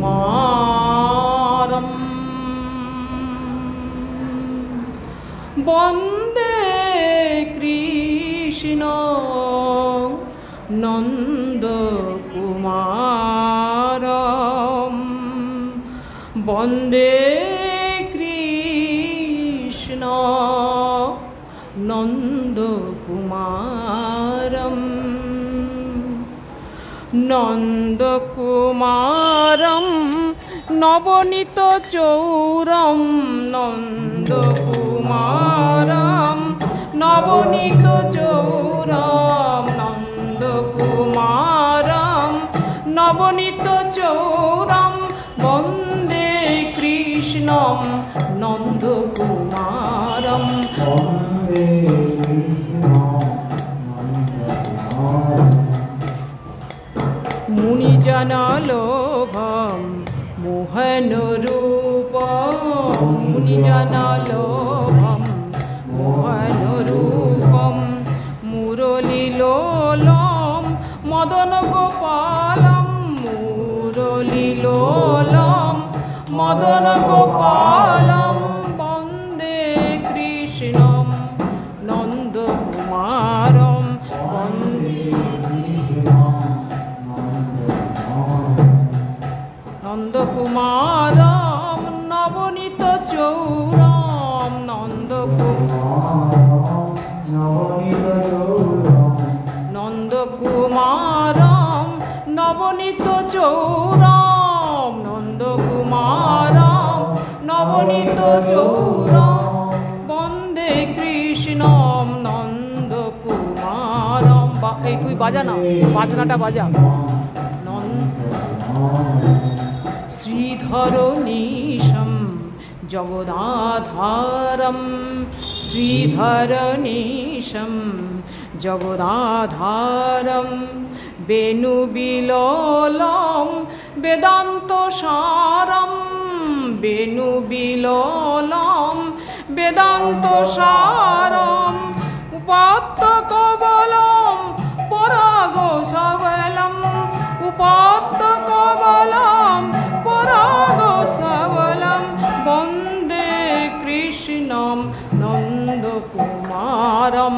নন্দকুমারম বন্দে কৃষ্ণ নন্দকুমারম বন্দে কৃষ্ণ নন্দকুমারম নন্দকুমারম নবনীত চৌরম নন্দকুমারম নবনীত চৌরম নন্দকুমারম নবনীত চৌরম বন্দে কৃষ্ণম নন্দকুমারম মুনিজনলোভম মোহনরূপম মুনিজনলোভম মোহনরূপম মুরলীলোলম মদনগোপালম মুরলীলোলম মদনগোপালম বন্দে কৃষ্ণম নন্দকুমারম বন্দে নন্দকুমারম নবনীত চৌরম নন্দকুমারম নবনীত চৌরম নন্দকুমারম নবনীত চৌরম বন্দে কৃষ্ণম নন্দকুমারম এই তুই বাজা না বাজনাটা বাজা শ্রীধরনীশম জগদাধারম শ্রীধরনীশম জগদাধারম বেণুবিলোলম বেদান্তসারম বেণুবিলোলম বেদান্তসারম উপাত্তকবলম পরাগসবলম উপাত্তকবলম পরাগসবলম বন্দে কৃষ্ণম নন্দকুমারম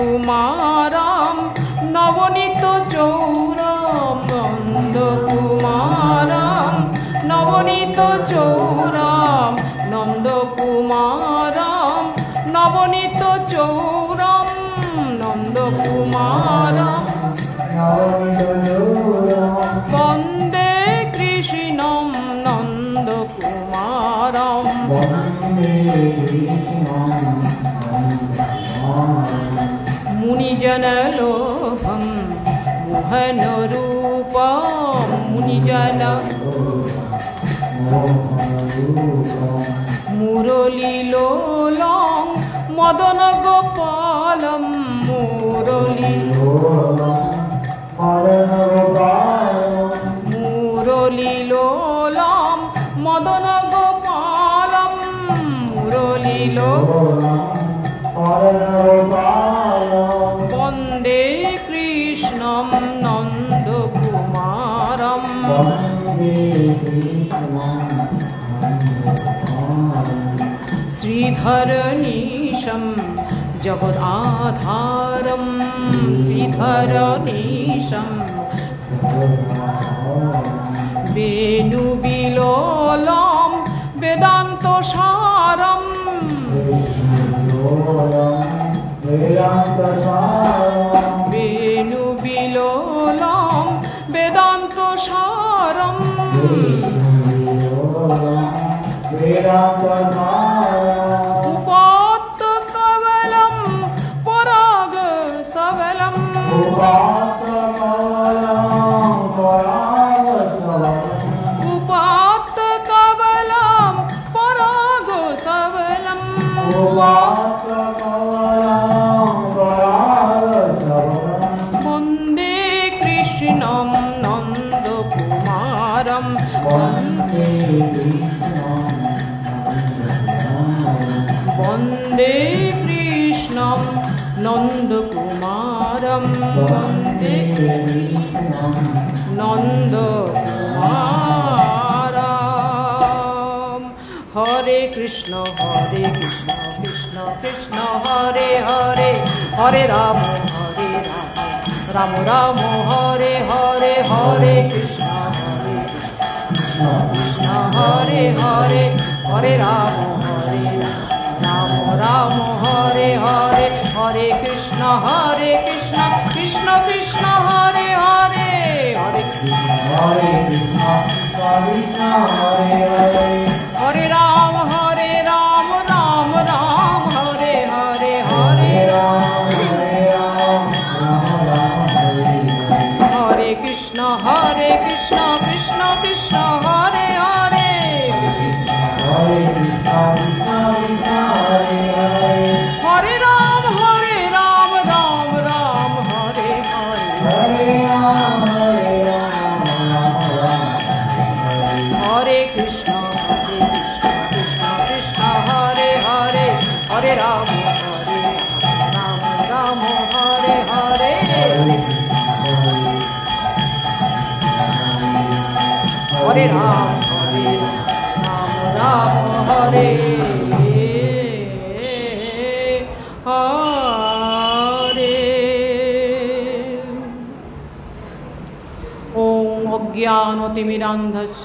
নন্দকুমারম নবনীত চৌরম নন্দকুমারম নবনীত চৌরম নন্দকুমারম নবনীত চৌরম নন্দকুমারম বন্দে কৃষ্ণম নন্দকুমারম মুনিজনলোভম মোহনরূপম মুনিজন মুরলীলোলম মদনগোপালম মুরলীলোলম মদনগোপালম মুরলীলোলম বন্দে কৃষ্ণম নন্দকুমারম শ্রীধরনীশম জগদাধারম শ্রীধরনীশম বেণুবিলোলম বেদান্তসারম বেণুবিলোলম বেদান্তসারম উপাত্তকবলম পরাগসবলম উপাত্তকবলম পরাগসবলম বন্দে কৃষ্ণম নন্দকুমারম বন্দে কৃষ্ণম নন্দকুমারম রাধম বন্দে নন্দ কুমারম। হরে কৃষ্ণ কৃষ্ণ কৃষ্ণ হরে হরে, হরে রাম রাম রাম হরে হরে, হরে কৃষ্ণ কৃষ্ণ হরে হরে, হরে রাম রাম রাম হরে হরে, হরে কৃষ্ণ কৃষ্ণ কৃষ্ণ হরে হরে, হরে কৃষ্ণ হরে হরে, হরে রাম রাম রাম হরে হরে, হরে রাম হরে কৃষ্ণ কৃষ্ণ কৃষ্ণ হরে হরে, হরে হরে রাম রাম রাম হরে হরে, হরে কৃষ্ণ কৃষ্ণ হরে হরে, হরে রাম রাম হরে হরে, হরে রাম রাম হরে হরে। ওম অজ্ঞানতিমিরান্ধস্য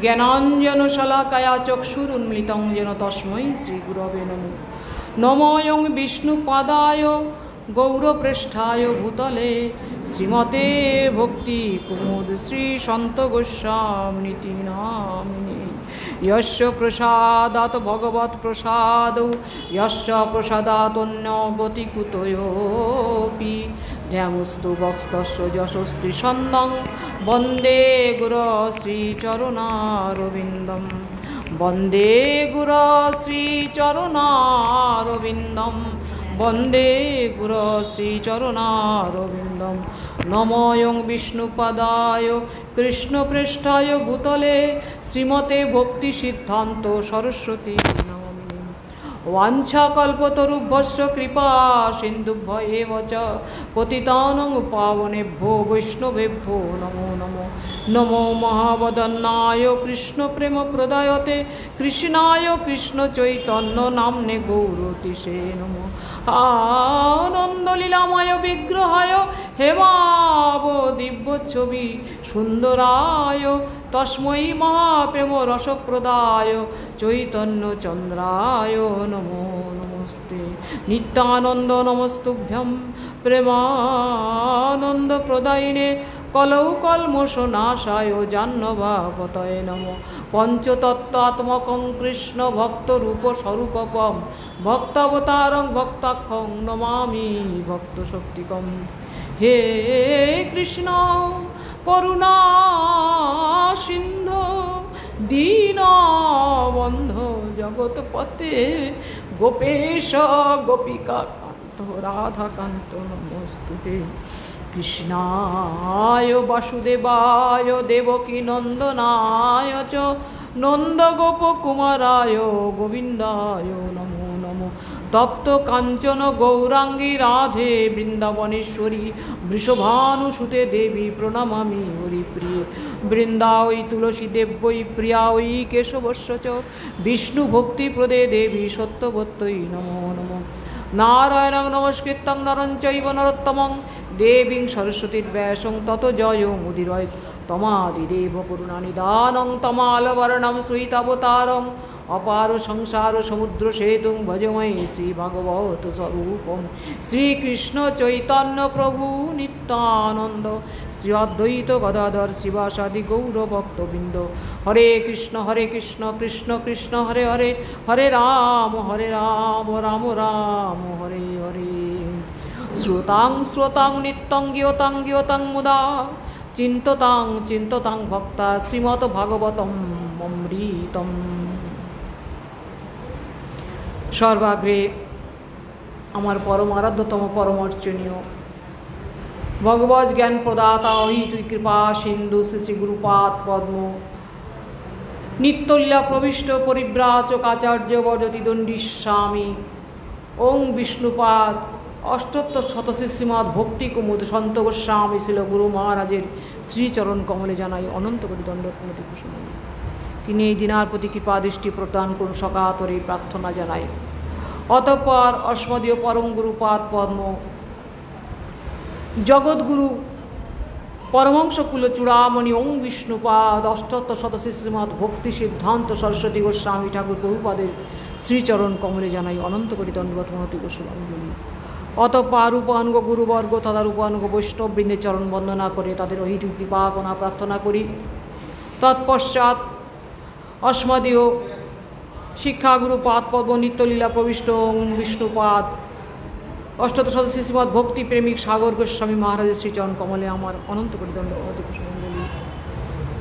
জ্ঞানাঞ্জনশলাকয়া চক্ষুরুন্মিলিतं येन তস্मै শ্রীগুরবে নমঃ। নমোয়ং বিষ্ণুপাদায় গৌরপৃষ্ঠায় ভূতলে শ্রীমতে ভক্তি কুমুদ শ্রী সন্ত গোস্বামীতি নামিনে। यस्य प्रसादात् भगवत् प्रसादौ यस्य प्रसादात् गति कुतयोऽपि ध्यामुस्तु भक्तस्य यशस्ति सन्दं वन्दे गुरो श्रीचरणारविन्दं, वन्दे गुरो श्रीचरणारविन्दं, वन्दे गुरो श्रीचरणारविन्दं। नमोऽयं विष्णुपदाय कृष्णपृष्ठाय भूतले श्रीमते भक्ति सिद्धान्त सरस्वती नामिने। वाञ्छाकल्पतरुभ्यश्च कृपा सिन्धुभ्य एव च पतितानां पावनेभ्यो वैष्णवेभ्यो नमो नमो। नमो महावदन्नाय कृष्णप्रेमप्रदायते कृष्णाय कृष्णचैतन्य नाम्ने गौरतिसे नमो। आनन्दलीलामय विग्रहाय हेमावदिव्यच्छवि सुन्दराय तस्मै महाप्रेम रसप्रदाय चैतन्यचन्द्राय नमो नमस्ते। नित्यानन्द नमस्तुभ्यं प्रेमानन्दप्रदायिने कलौ कल्मषनाशाय जाह्नवापतये नमो। पंचतत्त्वात्मकं कृष्ण भक्तरूपस्वरूपं भक्तावतारं भक्ताख्यं नमामि भक्तशक्तिकं। हे कृष्ण करुणा सिन्धु दीनबन्धो जगत्पते गोपेश गोपिकान्त राधाकान्त नमोस्तुते। कृष्णाय वासुदेवाय देवकी नंदनाय च नंदगोपकुमाराय गोविन्दाय नमो नमो। तप्त कांचन गौरांगी राधे वृंदावनेश्वरी वृषभानुसुते देवी प्रणमामि हरिप्रिये। वृंदावै तुलसी देव्यै प्रियायै केशवस्य च विष्णुभक्तिप्रदे देवी सत्यवत्यै नमो नमो। नारायणं नमस्कृतं नरं चैव नरोत्तमं देवीं सरस्वतीर्व्यासं ततो जयमुदीरयेत्। तमादिदेव करुणानिधानं तमालवर्णं श्वेतावतारम् अपार संसार समुद्र सेतुं भजमहे श्रीभगवत स्वरूपं। श्रीकृष्ण चैतन्य प्रभु नित्यानंद श्री अद्वैत गदाधर शिवासादि गौरभक्तबिंद। हरे कृष्ण कृष्ण कृष्ण हरे हरे, हरे राम राम राम हरे हरे। श्रोतां श्रोतां नित्यं ज्ञोतां ज्ञोतां मुदा चिन्ततां चिन्ततां भक्ता श्रीमद्भागवतम् अमृतम्। सर्वाग्रे आमार परम आराध्यतम परमर्चनीय भगवत ज्ञान प्रदाता अहित कृपा सिंधु श्री श्री गुरुपाद पद्म नित्यलीला प्रविष्ट परिव्राजक आचार्य वर्जति दंडी स्वामी ओं विष्णुपाद অষ্টোত্তর শতশী শ্রীমৎ ভক্তি কুমুদ সন্ত গোস্বামী ছিল গুরু মহারাজের শ্রীচরণ কমলে জানাই অনন্ত কোটি দণ্ডবত প্রণতি কুসুম। তিনি এই দিনার প্রতি কৃপা দৃষ্টি প্রদান করুন সকাতরে প্রার্থনা জানাই। অতঃপর অস্মদীয় পরম গুরুপাদ পদ্ম জগৎগুরু পরমংশকুল চূড়ামণি ওং বিষ্ণুপাদ অষ্টোত্তর শতশী শ্রীমৎ ভক্তি সিদ্ধান্ত সরস্বতী গোস্বামী ঠাকুর প্রভুপাদের শ্রীচরণ কমলে জানাই অনন্ত কোটি দণ্ডবত প্রণতি কুসুমাঞ্জলি। অতঃপর রূপানুগ গুরুবর্গ তথা রূপানুগ বৈষ্ণববৃন্দের চরণ বন্দনা করে তাদের অহিত কৃপা কণা প্রার্থনা করি। তৎপশ্চাৎ অস্মদীয় শিক্ষাগুরুপাদ পদ্ম নিত্যলীলা প্রবিষ্ট ওং বিষ্ণুপাদ অষ্টোত্তর শতশী শ্রীমৎ ভক্তি প্রেমিক সাগর গোস্বামী মহারাজের শ্রীচরণ কমলে আমার অনন্ত কোটি দণ্ডবত কুসুমাঞ্জলি।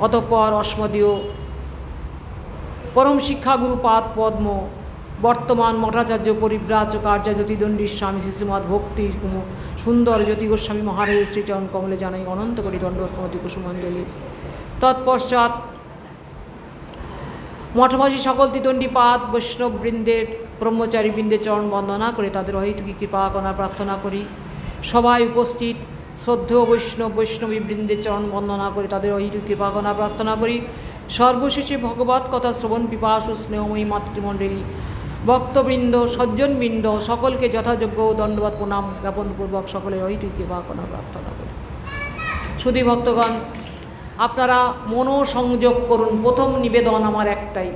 অতঃপর অস্মদীয় পরম শিক্ষাগুরুপাদ পদ্ম বর্তমান মঠাচার্য পরিব্রাজক আচার্য জ্যোতিদণ্ডী স্বামী শ্রীমৎ ভক্তি সুন্দর জ্যোতি গোস্বামী মহারাজের শ্রীচরণ কমলে জানাই অনন্ত কোটি দণ্ডবত প্রণতি কুসুমাঞ্জলি। তৎপশ্চাৎ মঠবাসী সকল তিদণ্ডীপাদ বৈষ্ণববৃন্দের ব্রহ্মচারী বৃন্দের চরণ বন্দনা করে তাদের অহেতুকী কৃপা কণা প্রার্থনা করি। সবাই উপস্থিত শ্রদ্ধেয় বৈষ্ণবী বৃন্দের চরণ বন্দনা করে তাদের অহেতুকী কৃপা কণা প্রার্থনা করি। সর্বশেষে ভগবৎ কথা শ্রবণ পিপাসু স্নেহময়ী মাতৃমণ্ডলী ভক্তবৃন্দ সজ্জনবৃন্দ সকলকে যথাযোগ্য দণ্ডবত প্রণাম জ্ঞাপনপূর্বক সকলের অহেতুকী কৃপা কণা প্রার্থনা করি। সুধী ভক্তগণ, আপনারা মনোসংযোগ করুন। প্রথম নিবেদন আমার একটাই,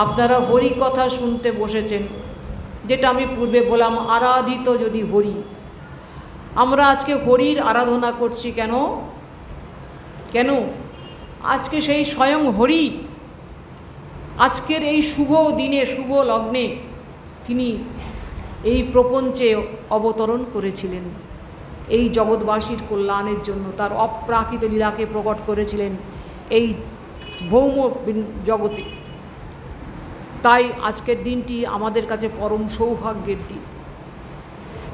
আপনারা হরি কথা শুনতে বসেছেন, যেটা আমি পূর্বে বললাম আরাধিত যদি হরি। আমরা আজকে হরির আরাধনা করছি কেন কেন আজকে সেই স্বয়ং হরি আজকের এই শুভ দিনে শুভ লগ্নে তিনি এই প্রপঞ্চে অবতরণ করেছিলেন। এই জগৎবাসীর কল্যাণের জন্য তার অপ্রাকৃত লীলাকে প্রকট করেছিলেন এই ভৌম জগতে। তাই আজকের দিনটি আমাদের কাছে পরম সৌভাগ্যের দিন।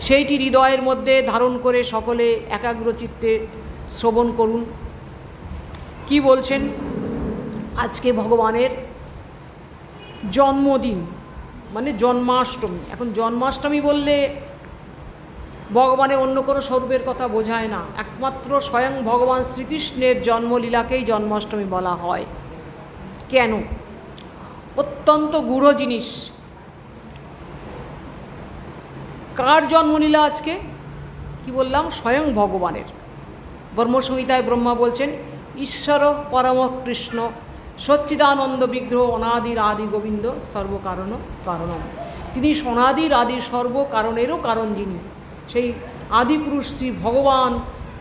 সেইটি হৃদয়ের মধ্যে ধারণ করে সকলে একাগ্রচিত্তে শ্রবণ করুন। কি বলছেন? আজকে ভগবানের জন্মদিন, মানে জন্মাষ্টমী। এখন জন্মাষ্টমী বললে ভগবানের অন্য কোনো স্বরূপের কথা বোঝায় না, একমাত্র স্বয়ং ভগবান শ্রীকৃষ্ণের জন্মলীলাকেই জন্মাষ্টমী বলা হয়। কেন? অত্যন্ত গূঢ় জিনিস। কার জন্মলীলা আজকে? কি বললাম? স্বয়ং ভগবানের। ব্রহ্মসংহিতায় ব্রহ্মা বলছেন ঈশ্বর পরম কৃষ্ণ সচ্চিদানন্দ বিগ্রহ অনাদির আদি গোবিন্দ সর্বকারণ কারণম। তিনি সনাদির আদির সর্বকারণেরও কারণ যিনি, সেই আদিপুরুষ শ্রী ভগবান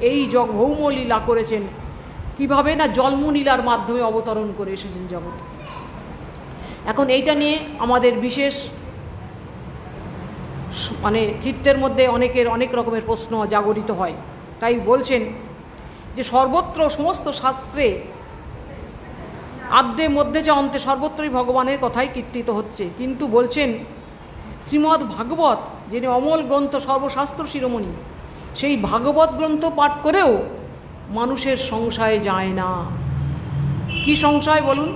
এই ভৌম লীলা করেছেন। কীভাবে না জন্মলীলার মাধ্যমে অবতরণ করে এসেছেন জগৎ। এখন এইটা নিয়ে আমাদের বিশেষ মানে চিত্তের মধ্যে অনেকের অনেক রকমের প্রশ্ন জাগরিত হয়। তাই বলছেন যে সর্বত্র সমস্ত শাস্ত্রে আদ্যে মধ্যে যে অন্তে সর্বত্রই ভগবানের কথাই কীর্তিত হচ্ছে, কিন্তু বলছেন শ্রীমদ্ ভাগবত যিনি অমল গ্রন্থ সর্বশাস্ত্র শিরোমণি, সেই ভাগবত গ্রন্থ পাঠ করেও মানুষের সংশয় যায় না। কি সংশয় বলুন?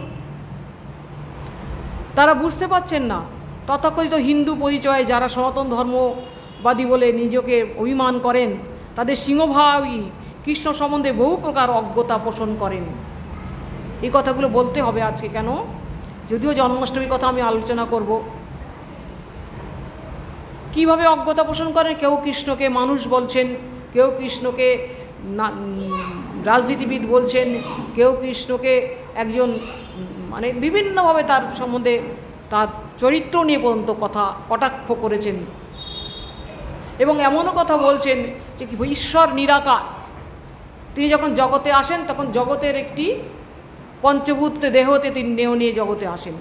তারা বুঝতে পারছেন না তথাকথিত হিন্দু পরিচয়ে যারা সনাতন ধর্মবাদী বলে নিজেকে অভিমান করেন, তাদের সিংহভাগই কৃষ্ণ সম্বন্ধে বহু প্রকার অজ্ঞতা পোষণ করেন। এই কথাগুলো বলতে হবে আজকে। কেন? যদিও জন্মাষ্টমীর কথা আমি আলোচনা করব। কিভাবে অজ্ঞতা পোষণ করেন? কেউ কৃষ্ণকে মানুষ বলছেন, কেউ কৃষ্ণকে রাজনীতিবিদ বলছেন, কেউ কৃষ্ণকে একজন মানে বিভিন্নভাবে তার সম্বন্ধে তার চরিত্র নিয়ে পর্যন্ত কথা কটাক্ষ করেছেন। এবং এমনও কথা বলছেন যে কি ঈশ্বর নিরাকার, তিনি যখন জগতে আসেন তখন জগতের একটি পঞ্চভূত দেহতে তিনি দেহ নিয়ে জগতে আসেন।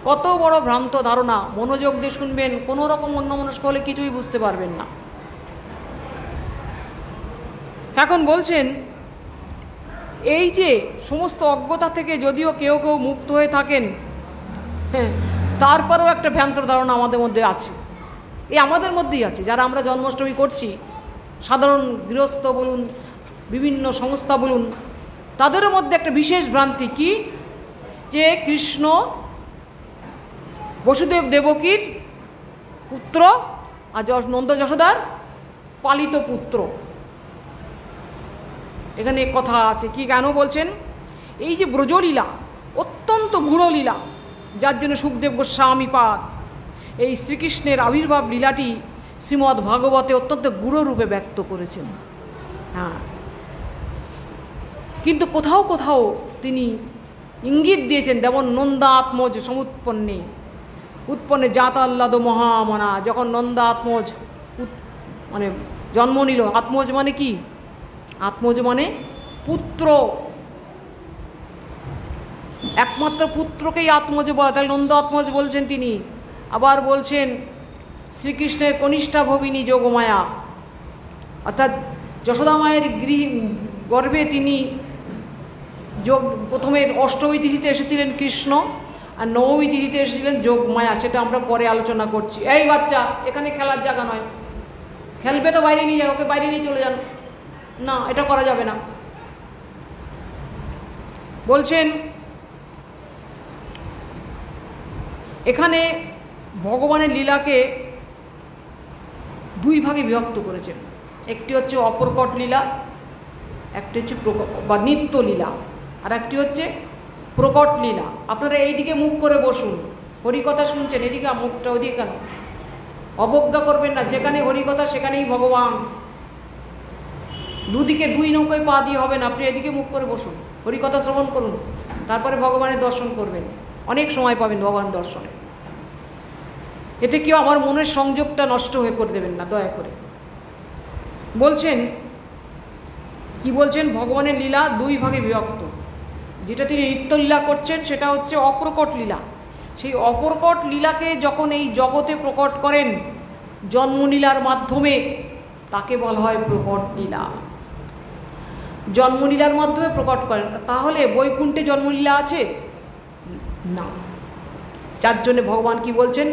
কত বড় ভ্রান্ত ধারণা! মনোযোগ দিয়ে শুনবেন, কোনো রকম অন্যমনস্ক হলে কিছুই বুঝতে পারবেন না। এখন বলছেন এই যে সমস্ত অজ্ঞতা থেকে যদিও কেউ কেউ মুক্ত হয়ে থাকেন, হ্যাঁ, তারপরেও একটা ভ্রান্ত ধারণা আমাদের মধ্যে আছে। এই আমাদের মধ্যেই আছে যারা আমরা জন্মাষ্টমী করছি, সাধারণ গৃহস্থ বলুন, বিভিন্ন সংস্থা বলুন, তাদেরও মধ্যে একটা বিশেষ ভ্রান্তি কি, যে কৃষ্ণ বসুদেব দেবকীর পুত্র আর নন্দ যশোদার পালিত পুত্র। এখানে কথা আছে কি কেন বলছেন, এই যে ব্রজলীলা অত্যন্ত গূঢ় লীলা, যার জন্য সুখদেব গোস্বামী পাদ এই শ্রীকৃষ্ণের আবির্ভাব লীলাটি শ্রীমদ্ ভাগবতে অত্যন্ত গূঢ় রূপে ব্যক্ত করেছেন। হ্যাঁ, কিন্তু কোথাও কোথাও তিনি ইঙ্গিত দিয়েছেন, যেমন নন্দাত্মজ সমুৎপন্নে উৎপন্নে জাতাল্লাদ মহামনা, যখন নন্দাত্মজ মানে জন্ম নিল। আত্মজ মানে কি? আত্মজ মানে পুত্র, একমাত্র পুত্রকেই আত্মজ বলা, তাহলে নন্দ আত্মজ বলছেন তিনি। আবার বলছেন শ্রীকৃষ্ণের কনিষ্ঠা ভগিনী যোগমায়া, অর্থাৎ যশোদা মায়ের গর্ভে তিনি প্রথমে অষ্টমী তিথিতে এসেছিলেন কৃষ্ণ, আর নবমী তিথিতে এসেছিলেন যোগমায়া, সেটা আমরা পরে আলোচনা করছি। এই বাচ্চা, এখানে খেলার জায়গা নয়, খেলবে তো বাইরে নিয়ে যান, ওকে বাইরে নিয়ে চলে যান, না এটা করা যাবে না। বলছেন এখানে ভগবানের লীলাকে দুই ভাগে বিভক্ত করেছেন, একটি হচ্ছে অপ্রকট লীলা, একটি হচ্ছে বা নিত্য লীলা, আর একটি হচ্ছে প্রকট লীলা। আপনারা এইদিকে মুখ করে বসুন, হরিকথা শুনছেন, এদিকে মুখটা ওদিকে কেন? অবজ্ঞা করবেন না, যেখানে হরিকথা সেখানেই ভগবান। দুদিকে দুই নৌকায় পা দিয়ে হবে না, আপনি এদিকে মুখ করে বসুন, হরিকথা শ্রবণ করুন, তারপরে ভগবানের দর্শন করবেন, অনেক সময় পাবেন ভগবান দর্শনে। এতে কেউ আমার মনের সংযোগটা নষ্ট হয়ে করে দেবেন না, দয়া করে। বলছেন কি বলছেন, ভগবানের লীলা দুই ভাগে বিভক্ত। যেটা তিনি নিত্যলীলা করছেন সেটা হচ্ছে অপ্রকট লীলা। সেই অপ্রকট লীলাকে যখন এই জগতে প্রকট করেন জন্মলীলার মাধ্যমে, তাকে বলা হয় প্রকট লীলা। জন্মলীলার মাধ্যমে প্রকট করেন, তাহলে বৈকুণ্ঠে জন্মলীলা আছে না। যার জন্যে ভগবান কি বলছেন,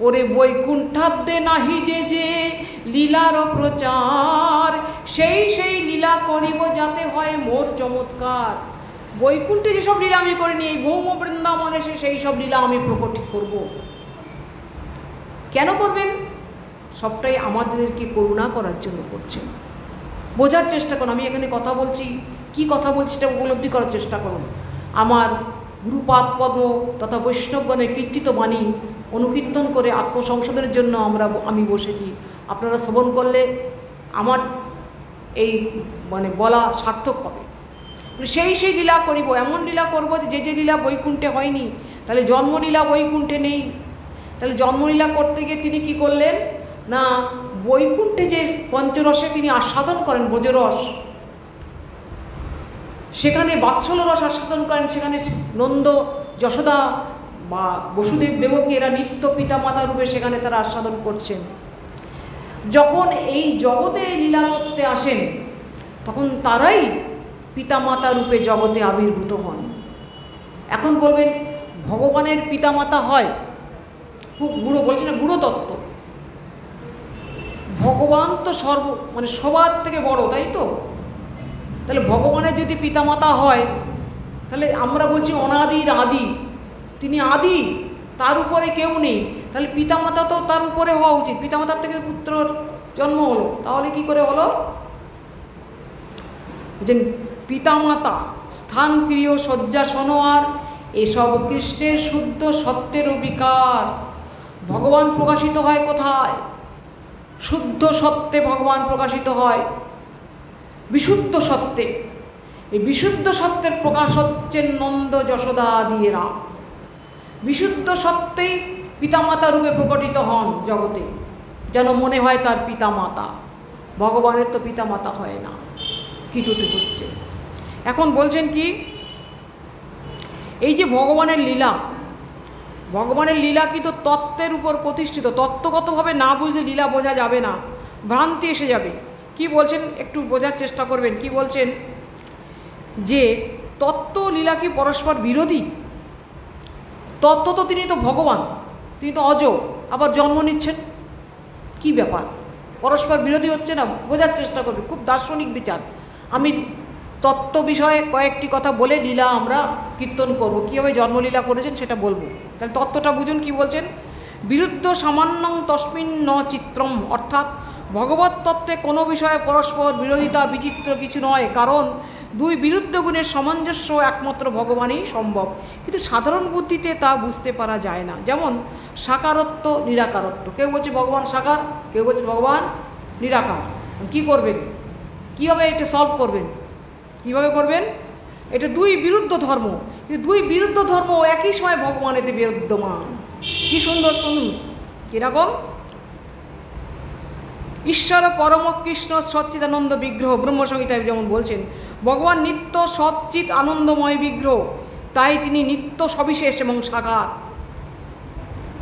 ওরে বৈকুণ্ঠাদ্যে নাহি যে যে লীলার প্রচার, সেই লীলা করিব যাতে হয় মোর চমৎকার। বৈকুণ্ঠে যেসব লীলা আমি করিনি, এই ভৌম বৃন্দাবনে সেই সব লীলা আমি প্রকট করব। কেন করবেন? সবটাই আমাদেরকে করুণা করার জন্য করছেন। বোঝার চেষ্টা করুন, আমি এখানে কথা বলছি, কি কথা বলছি সেটা উপলব্ধি করার চেষ্টা করুন। আমার গুরুপাদ পদ্ম তথা বৈষ্ণবগণের কীর্তিত বাণী অনুকীর্তন করে আত্মসংশোধনের জন্য আমি বসেছি। আপনারা শ্রবণ করলে আমার এই বলা সার্থক হবে। সেই লীলা করিব, এমন লীলা করব যে লীলা বৈকুণ্ঠে হয়নি। তাহলে জন্মলীলা বৈকুণ্ঠে নেই, তাহলে জন্মলীলা করতে গিয়ে তিনি কি করলেন না, বৈকুণ্ঠে যে পঞ্চরসে তিনি আস্বাদন করেন, ব্রজরস, সেখানে বাৎসল্য রস আস্বাদন করেন, সেখানে নন্দ যশোদা বা বসুদেব দেবকী এরা নিত্য পিতামাতা রূপে সেখানে তারা আস্বাদন করছেন। যখন এই জগতে লীলা করতে আসেন তখন তারাই পিতামাতা রূপে জগতে আবির্ভূত হন। এখন বলবেন ভগবানের পিতামাতা হয়, খুব গুরু বলছে না, গুরু তত্ত্ব। ভগবান তো সবার থেকে বড়, তাই তো? তাহলে ভগবানের যদি পিতামাতা হয়, তাহলে আমরা বলছি অনাদির আদি, তিনি আদি, তার উপরে কেউ নেই। তাহলে পিতামাতা তো তার উপরে হওয়া উচিত, পিতামাতার থেকে পুত্রর জন্ম হলো, তাহলে কি করে হলো? বুঝছেন, পিতামাতা স্থান প্রিয় শয্যা সনোয়ার, এসব কৃষ্ণের শুদ্ধ সত্যের বিকার। ভগবান প্রকাশিত হয় কোথায়? শুদ্ধ সত্যে ভগবান প্রকাশিত হয়, বিশুদ্ধ সত্যে। এই বিশুদ্ধ সত্যের প্রকাশ হচ্ছে নন্দ যশোদা আদিরা। বিশুদ্ধ সত্যেই পিতামাতা রূপে প্রকটিত হন জগতে, যেন মনে হয় তার পিতামাতা। ভগবানের তো পিতামাতা হয় না, কিটুটি হচ্ছে। এখন বলছেন কি, এই যে ভগবানের লীলা, ভগবানের লীলা কি তো তত্ত্বের উপর প্রতিষ্ঠিত। তত্ত্বগতভাবে না বুঝলে লীলা বোঝা যাবে না, ভ্রান্তি এসে যাবে। কি বলছেন একটু বোঝার চেষ্টা করবেন। কি বলছেন যে তত্ত্ব লীলা কি পরস্পর বিরোধী? তত্ত্ব তো তিনি তো ভগবান, তিনি তো অজ, আবার জন্ম নিচ্ছেন, কি ব্যাপার? পরস্পর বিরোধী হচ্ছে না? বোঝার চেষ্টা করবেন, খুব দার্শনিক বিচার। আমি তত্ত্ব বিষয়ে কয়েকটি কথা বলে লীলা আমরা কীর্তন করব, কীভাবে জন্মলীলা করেছেন সেটা বলবো। তাহলে তত্ত্বটা বুঝুন। কি বলছেন বিরুদ্ধ সামান্যং তস্মিন ন চিত্রম, অর্থাৎ ভগবত তত্ত্বে কোনো বিষয়ে পরস্পর বিরোধিতা বিচিত্র কিছু নয়, কারণ দুই বিরুদ্ধ গুণের সামঞ্জস্য একমাত্র ভগবানই সম্ভব। কিন্তু সাধারণ বুদ্ধিতে তা বুঝতে পারা যায় না। যেমন সাকারত্ব নিরাকারত্ব, কেউ বলছে ভগবান সাকার, কেউ বলছে ভগবান নিরাকার। কি করবেন, কীভাবে এটা সলভ করবেন, কীভাবে করবেন? এটা দুই বিরুদ্ধ ধর্ম, কিন্তু দুই বিরুদ্ধ ধর্ম একই সময় ভগবানেতে বিদ্যমান। কি সুন্দর, শুনুন কীরকম। ঈশ্বর পরম কৃষ্ণ সচ্চিদানন্দ বিগ্রহ, ব্রহ্মসংহিতায় যেমন বলছেন ভগবান নিত্য সচ্চিত আনন্দময় বিগ্রহ, তাই তিনি নিত্য সবিশেষ এবং সাকার।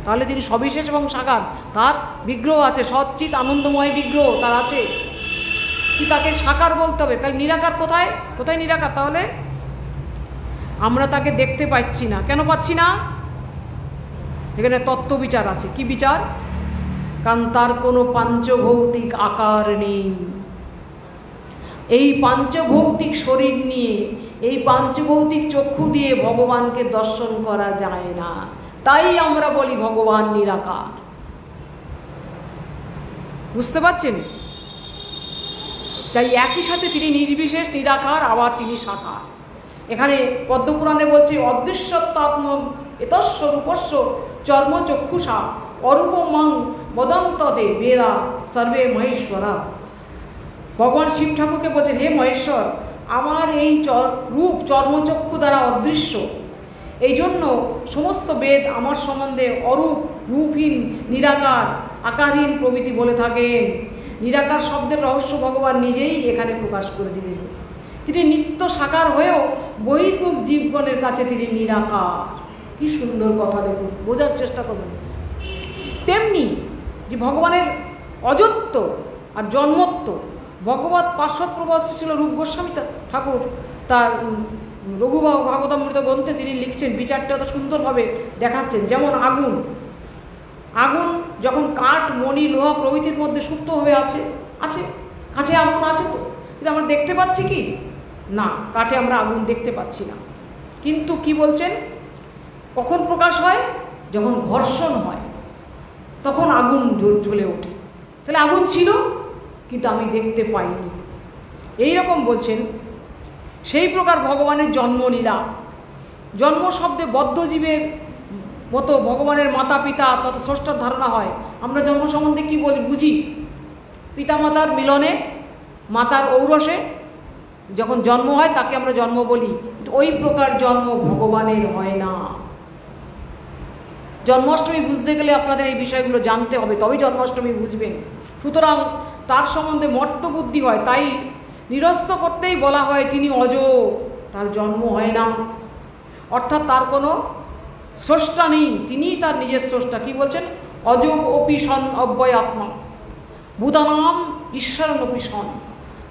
তাহলে তিনি সবিশেষ এবং সাকার, তার বিগ্রহ আছে, সচ্চিত আনন্দময় বিগ্রহ তার আছে, কি তাকে সাকার বলতে হবে? তাহলে নিরাকার কোথায়? কোথায় নিরাকার? তাহলে আমরা তাকে দেখতে পাচ্ছি না। কেন পাচ্ছি না? এখানে তত্ত্ব বিচার আছে। কি বিচার? কারণ তার কোনো পাঞ্চভৌতিক আকার নেই। এই পাঞ্চভৌতিক শরীর নিয়ে, এই পাঞ্চভৌতিক চক্ষু দিয়ে ভগবানকে দর্শন করা যায় না, তাই আমরা বলি ভগবান নিরাকার। বুঝতে পারছেন? তাই একই সাথে তিনি নির্বিশেষ, নিরাকার, আবার তিনি সাকার। এখানে পদ্মপুরাণে বলছে অদৃশ্যত্বাত্ম এতস্বরূপস্য চর্মচক্ষুষা অরূপমং বদন্তদে বেদা সর্বে মহেশ্বরা। ভগবান শিব ঠাকুরকে বলছেন, হে মহেশ্বর, আমার এই রূপ চর্মচক্ষু দ্বারা অদৃশ্য, এই জন্য সমস্ত বেদ আমার সম্বন্ধে অরূপ, রূপহীন, নিরাকার, আকারহীন প্রভৃতি বলে থাকেন। নিরাকার শব্দের রহস্য ভগবান নিজেই এখানে প্রকাশ করে দিলেন। তিনি নিত্য সাকার হয়েও বহির্মুখ জীবগণের কাছে তিনি নিরাকার। কি সুন্দর কথা, দেখুন, বোঝার চেষ্টা করবেন। তেমনি যে ভগবানের অজত্ব আর জন্মত্ব, ভগবত পার্শ্বদ প্রবাস ছিল রূপ গোস্বামী ঠাকুর তার রঘু ভাগবতামৃত গ্রন্থে তিনি লিখছেন, বিচারটা তো সুন্দরভাবে দেখাচ্ছেন। যেমন আগুন, আগুন যখন কাঠ, মণি, লোহা প্রভৃতির মধ্যে সুপ্তভাবে আছে, কাঠে আগুন আছে তো, কিন্তু আমরা দেখতে পাচ্ছি কি না? কাঠে আমরা আগুন দেখতে পাচ্ছি না। কিন্তু কি বলছেন, কখন প্রকাশ হয়? যখন ঘর্ষণ হয়, তখন আগুন জ্বলে ওঠে। তাহলে আগুন ছিল, কিন্তু আমি দেখতে পাইনি। এই রকম বলছেন। সেই প্রকার ভগবানের জন্মলীলা, জন্ম শব্দে বদ্ধজীবের মতো ভগবানের মাতা পিতা তত স্রষ্টার ধারণা হয়। আমরা জন্ম সম্বন্ধে কী বলি, বুঝি? পিতামাতার মিলনে, মাতার ঔরসে যখন জন্ম হয় তাকে আমরা জন্ম বলি, কিন্তু ওই প্রকার জন্ম ভগবানের হয় না। জন্মাষ্টমী বুঝতে গেলে আপনাদের এই বিষয়গুলো জানতে হবে, তবেই জন্মাষ্টমী বুঝবেন। সুতরাং তার সম্বন্ধে মর্ত বুদ্ধি হয়, তাই নিরস্ত করতেই বলা হয় তিনি অজ, তার জন্ম হয় না, অর্থাৎ তার কোনো স্রষ্টা নেই, তিনিই তার নিজের স্রষ্টা। কি বলছেন? অজ অপি সন অব্যয় আত্মা ভূতানাম ঈশ্বরনপি সন।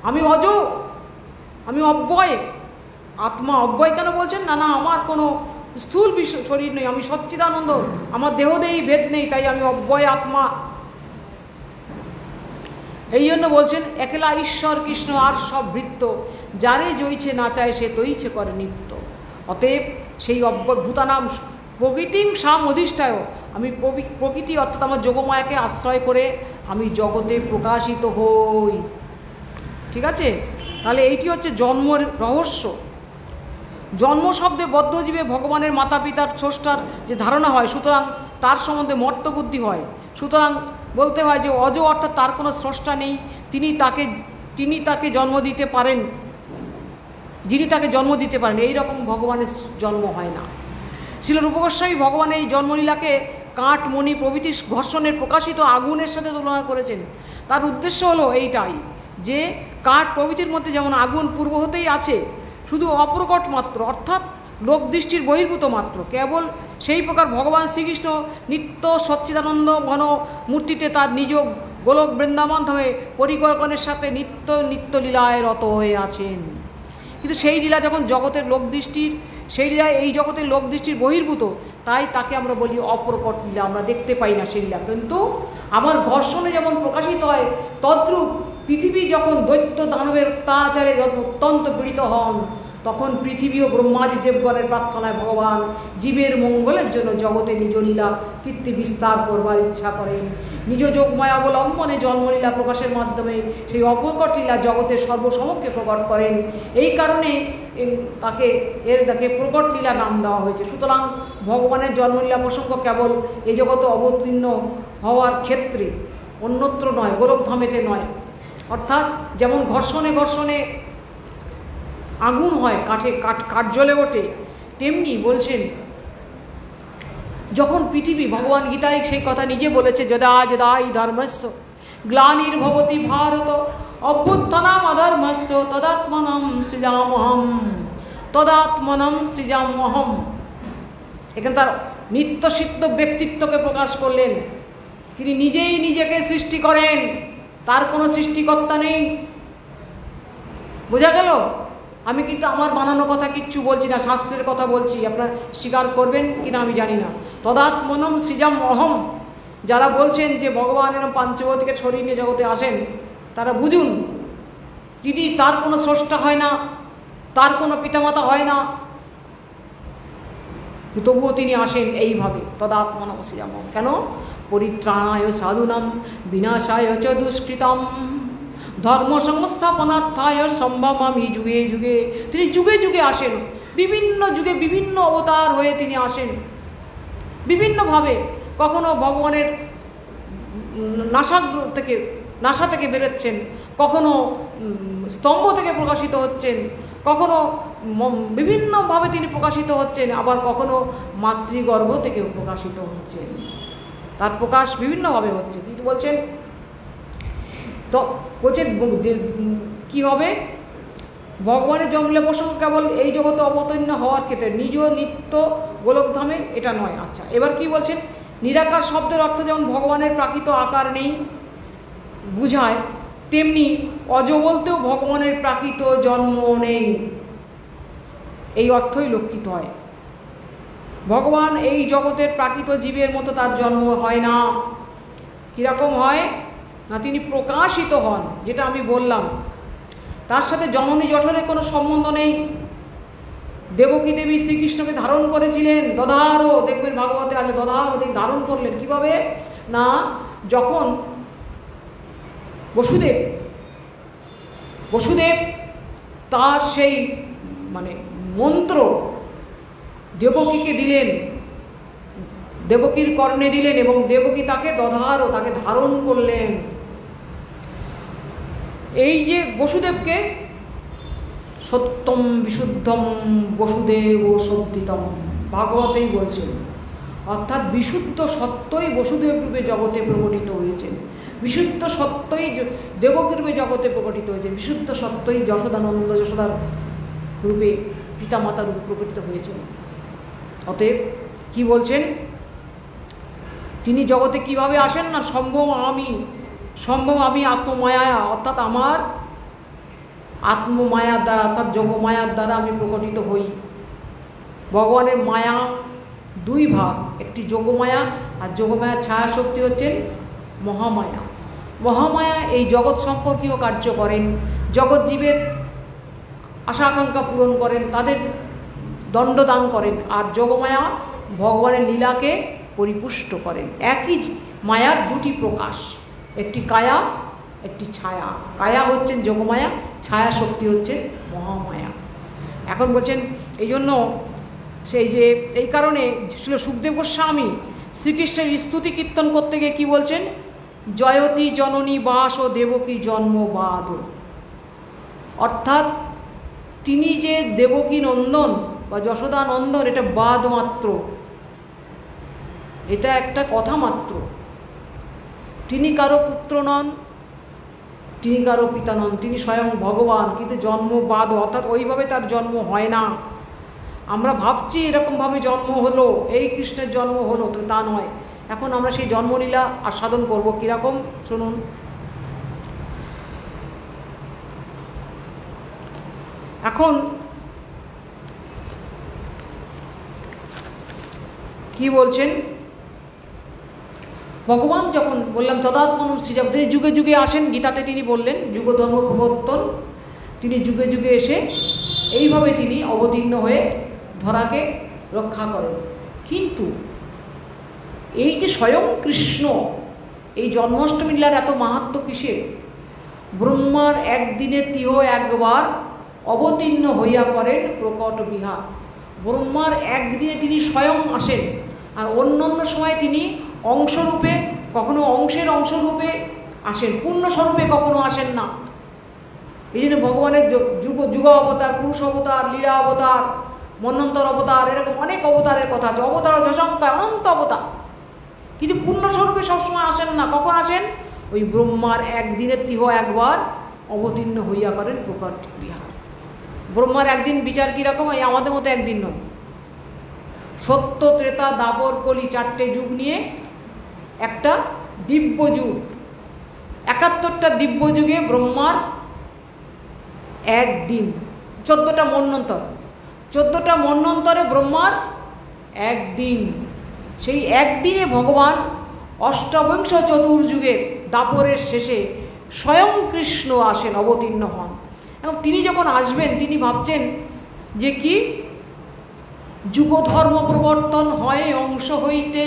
আমি অজ, আমি অব্যয় আত্মা। অব্যয় কেন বলছেন? না, আমার কোনো স্থূল শরীর নেই, আমি সচ্চিদানন্দ, আমার দেহদেহী ভেদ নেই, তাই আমি অব্যয় আত্মা। এই জন্য বলছেন একলা ঈশ্বর কৃষ্ণ আর সব বৃত্ত, যারে জইছে না চায় সে তৈছে করে নিত্য। অতএব সেই অব্যয় ভূতানাম প্রকৃতিং সাম অধিষ্ঠায়, আমি প্রকৃতি অর্থাৎ আমার যোগমায়াকে আশ্রয় করে আমি জগতে প্রকাশিত হই। ঠিক আছে? তাহলে এইটি হচ্ছে জন্মের রহস্য। জন্ম শব্দে বদ্ধজীবে ভগবানের মাতা পিতার স্রষ্টার যে ধারণা হয়, সুতরাং তার সম্বন্ধে মর্তবুদ্ধি হয়। সুতরাং বলতে হয় যে অজ অর্থাৎ তার কোনো স্রষ্টা নেই, তিনি তাকে জন্ম দিতে পারেন, যিনি তাকে জন্ম দিতে পারেন, এইরকম ভগবানের জন্ম হয় না। শ্রীল রূপ গোস্বামী ভগবানের এই জন্মলীলাকে কাঠ, মণি প্রভৃতি ঘর্ষণের প্রকাশিত আগুনের সাথে তুলনা করেছেন। তার উদ্দেশ্য হলো এইটাই যে কাঠ প্রভৃতির মধ্যে যেমন আগুন পূর্ব হতেই আছে, শুধু অপ্রকট মাত্র, অর্থাৎ লোকদৃষ্টির বহির্ভূত মাত্র, কেবল সেই প্রকার ভগবান শ্রীকৃষ্ণ নিত্য সচ্চিদানন্দ ঘন মূর্তিতে তার নিজ গোলক বৃন্দাবন ধামে পরিকল্পনের সাথে নিত্য নিত্য লীলায় রত হয়ে আছেন। কিন্তু সেই লীলা যখন জগতের লোকদৃষ্টির, সেই লীলা এই জগতের লোকদৃষ্টির বহির্ভূত, তাই তাকে আমরা বলি অপ্রকট লীলা, আমরা দেখতে পাই না সেই লীলা। কিন্তু আমার ঘর্ষণে যেমন প্রকাশিত হয়, তদ্রূপ পৃথিবী যখন দৈত্য দানবের অত্যাচারে অত্যন্ত পীড়িত হন, তখন পৃথিবী ও ব্রহ্মাদি দেবগণের প্রার্থনায় ভগবান জীবের মঙ্গলের জন্য জগতে নিজ লীলা কীর্তি বিস্তার করবার ইচ্ছা করেন। নিজ যোগমায়া অবলম্বনে জন্মলীলা প্রকাশের মাধ্যমে সেই অপ্রকট লীলা জগতের সর্বসমক্ষে প্রকট করেন। এই কারণে তাকে প্রকট লীলা নাম দেওয়া হয়েছে। সুতরাং ভগবানের জন্মলীলা প্রসঙ্গ কেবল এই জগতে অবতীর্ণ হওয়ার ক্ষেত্রে, অন্যত্র নয়, গোলকধামেতে নয়। অর্থাৎ যেমন ঘর্ষণে ঘর্ষণে আগুন হয়, কাঠ জ্বলে ওঠে, তেমনি বলছেন যখন পৃথিবী, ভগবান গীতায় সেই কথা নিজে বলেছে, যদা যদা ই ধর্মস্য গ্লানির্ভবতি ভারত অভ্যুত্থানাম অধর্মস্য তদাত্মনম সৃজামহম, তদাত্মনম সৃজামহম। এখানে তার নিত্যসিদ্ধ ব্যক্তিত্বকে প্রকাশ করলেন। তিনি নিজেই নিজেকে সৃষ্টি করেন, তার কোনো সৃষ্টিকর্তা নেই। বোঝা গেল? আমি কিন্তু আমার বানানো কথা কিচ্ছু বলছি না, শাস্ত্রের কথা বলছি। আপনারা স্বীকার করবেন কিনা আমি জানি না। তদাত্মনম সৃজাম অহম। যারা বলছেন যে ভগবান এরকম পাঞ্চভৌতিকের শরীর নিয়ে জগতে আসেন, তারা বুঝুন তিনি, তার কোনো স্রষ্টা হয় না, তার কোনো পিতামাতা হয় না, তবুও তিনি আসেন এইভাবে। তদাত্মনম সৃজাম। কেন? পরিত্রাণায় সাধুনাম বিনাশায় চ দুষ্কৃতম ধর্ম সংস্থাপনার্থায় সম্ভবামি যুগে যুগে। তিনি যুগে যুগে আসেন, বিভিন্ন যুগে বিভিন্ন অবতার হয়ে তিনি আসেন বিভিন্নভাবে। কখনো ভগবানের নাসা থেকে বেরোচ্ছেন, কখনো স্তম্ভ থেকে প্রকাশিত হচ্ছেন, কখনো বিভিন্নভাবে তিনি প্রকাশিত হচ্ছেন, আবার কখনো মাতৃগর্ভ থেকে প্রকাশিত হচ্ছেন। তার প্রকাশ বিভিন্নভাবে হচ্ছে। কিন্তু বলছেন তো বলছেন কী হবে? ভগবানের জন্মলীলা প্রসঙ্গ কেবল এই জগতে অবতীর্ণ হওয়ার ক্ষেত্রে, নিজ নিত্য গোলকধামে, এটা নয়। আচ্ছা, এবার কি বলছেন? নিরাকার শব্দের অর্থ যেমন ভগবানের প্রাকৃত আকার নেই বুঝায়, তেমনি অজ বলতেও ভগবানের প্রাকৃত জন্ম নেই, এই অর্থই লক্ষিত হয়। ভগবান এই জগতের প্রাকৃত জীবের মতো তার জন্ম হয় না। কীরকম হয় না? তিনি প্রকাশিত হন, যেটা আমি বললাম। তার সাথে জননী জঠরের কোনো সম্বন্ধ নেই। দেবকী দেবী শ্রীকৃষ্ণকে ধারণ করেছিলেন, দধারও, দেখবেন ভাগবতে আছে, দধারও তিনি ধারণ করলেন। কীভাবে না? যখন বসুদেব তার সেই মন্ত্র দেবকীকে দিলেন, দেবকীর কর্ণে দিলেন, এবং দেবকী তাকে দধারও, তাকে ধারণ করলেন। এই যে বসুদেবকে সত্যম বিশুদ্ধম বসুদেব সদ্যিতম ভাগবতেই বলছেন। অর্থাৎ বিশুদ্ধ সত্যই বসুদেব রূপে জগতে প্রকটিত হয়েছেন, বিশুদ্ধ সত্যই দেবকী রূপে জগতে প্রকটিত হয়েছে, বিশুদ্ধ সত্যই যশোদানন্দ যশোদার রূপে পিতামাতা রূপে প্রকটিত হয়েছেন। অতএব কি বলছেন? তিনি জগতে কিভাবে আসেন না? সম্ভব আমি আত্মমায়া, অর্থাৎ আমার আত্মমায়ার দ্বারা, অর্থাৎ যোগমায়ার দ্বারা আমি প্রকটিত হই। ভগবানের মায়া দুই ভাগ, একটি যোগমায়া, আর যোগমায়ার ছায়া শক্তি হচ্ছেন মহামায়া। মহামায়া এই জগৎ সম্পর্কীয় কার্য করেন, জগৎ জীবের আশা আকাঙ্ক্ষা পূরণ করেন, তাদের দণ্ডদান করেন। আর যোগমায়া ভগবানের লীলাকে পরিপুষ্ট করেন। একই মায়ার দুটি প্রকাশ, একটি কায়া, একটি ছায়া। কায়া হচ্ছেন যোগমায়া, ছায়া শক্তি হচ্ছে মহামায়া। এখন বলছেন এই জন্য এই কারণে ছিল সুখদেব গোস্বামী শ্রীকৃষ্ণের স্তুতি কীর্তন করতে গিয়ে কী বলছেন? জয়তী জননী বাস ও দেবকী জন্মবাদ। অর্থাৎ তিনি যে দেবকী নন্দন বা যশোদা নন্দন, এটা বাদ মাত্র, এটা একটা কথা মাত্র। তিনি কারো পুত্র নন, তিনি কারো পিতা নন, তিনি স্বয়ং ভগবান। কিন্তু জন্মবাদ, অর্থাৎ ওইভাবে তার জন্ম হয় না। আমরা ভাবছি এরকমভাবে জন্ম হলো, এই কৃষ্ণের জন্ম হলো, তো তা নয়। এখন আমরা সেই জন্মলীলা আস্বাদন করব। কীরকম শুনুন। এখন কি বলছেন? ভগবান যখন বললাম তদাত্মনম সৃজাম, তিনি যুগে যুগে আসেন। গীতাতে তিনি বললেন যুগধর্ম প্রবর্তন, তিনি যুগে যুগে এসে এইভাবে তিনি অবতীর্ণ হয়ে ধরাকে রক্ষা করেন। কিন্তু এই যে স্বয়ং কৃষ্ণ, এই জন্মাষ্টমী লীলার এত মাহাত্ম্য কিসের? ব্রহ্মার একদিনে তিহ একবার অবতীর্ণ হইয়া করেন প্রকট বিহার। ব্রহ্মার একদিনে তিনি স্বয়ং আসেন, আর অন্যান্য সময় তিনি অংশরূপে, কখনো অংশের অংশরূপে আসেন, পূর্ণস্বরূপে কখনো আসেন না। এই জন্য ভগবানের যুগ অবতার, পুরুষ অবতার, লীলা অবতার, মন্বন্তর অবতার, এরকম অনেক অবতারের কথা আছে। অবতার যশঙ্কার অনন্ত অবতার, কিন্তু পূর্ণস্বরূপে সবসময় আসেন না। কখন আসেন? ওই ব্রহ্মার একদিনের তিহ একবার অবতীর্ণ হইয়া করেন প্রকট বিহার। ব্রহ্মার একদিন বিচার কীরকম? এই আমাদের মতো একদিন নয়। সত্য, ত্রেতা, দাপর, কলি, 4টে যুগ নিয়ে একটা দিব্য যুগ। 71টা দিব্য যুগে ব্রহ্মার একদিন, 14টা মন্বন্তর, 14টা মন্বন্তরে ব্রহ্মার একদিন। সেই একদিনে ভগবান অষ্টবিংশ চতুর্যুগে দাপরের শেষে স্বয়ং কৃষ্ণ আসেন, অবতীর্ণ হন। এবং তিনি যখন আসবেন তিনি ভাবছেন যে কি যুগধর্ম প্রবর্তন হয় অংশ হইতে,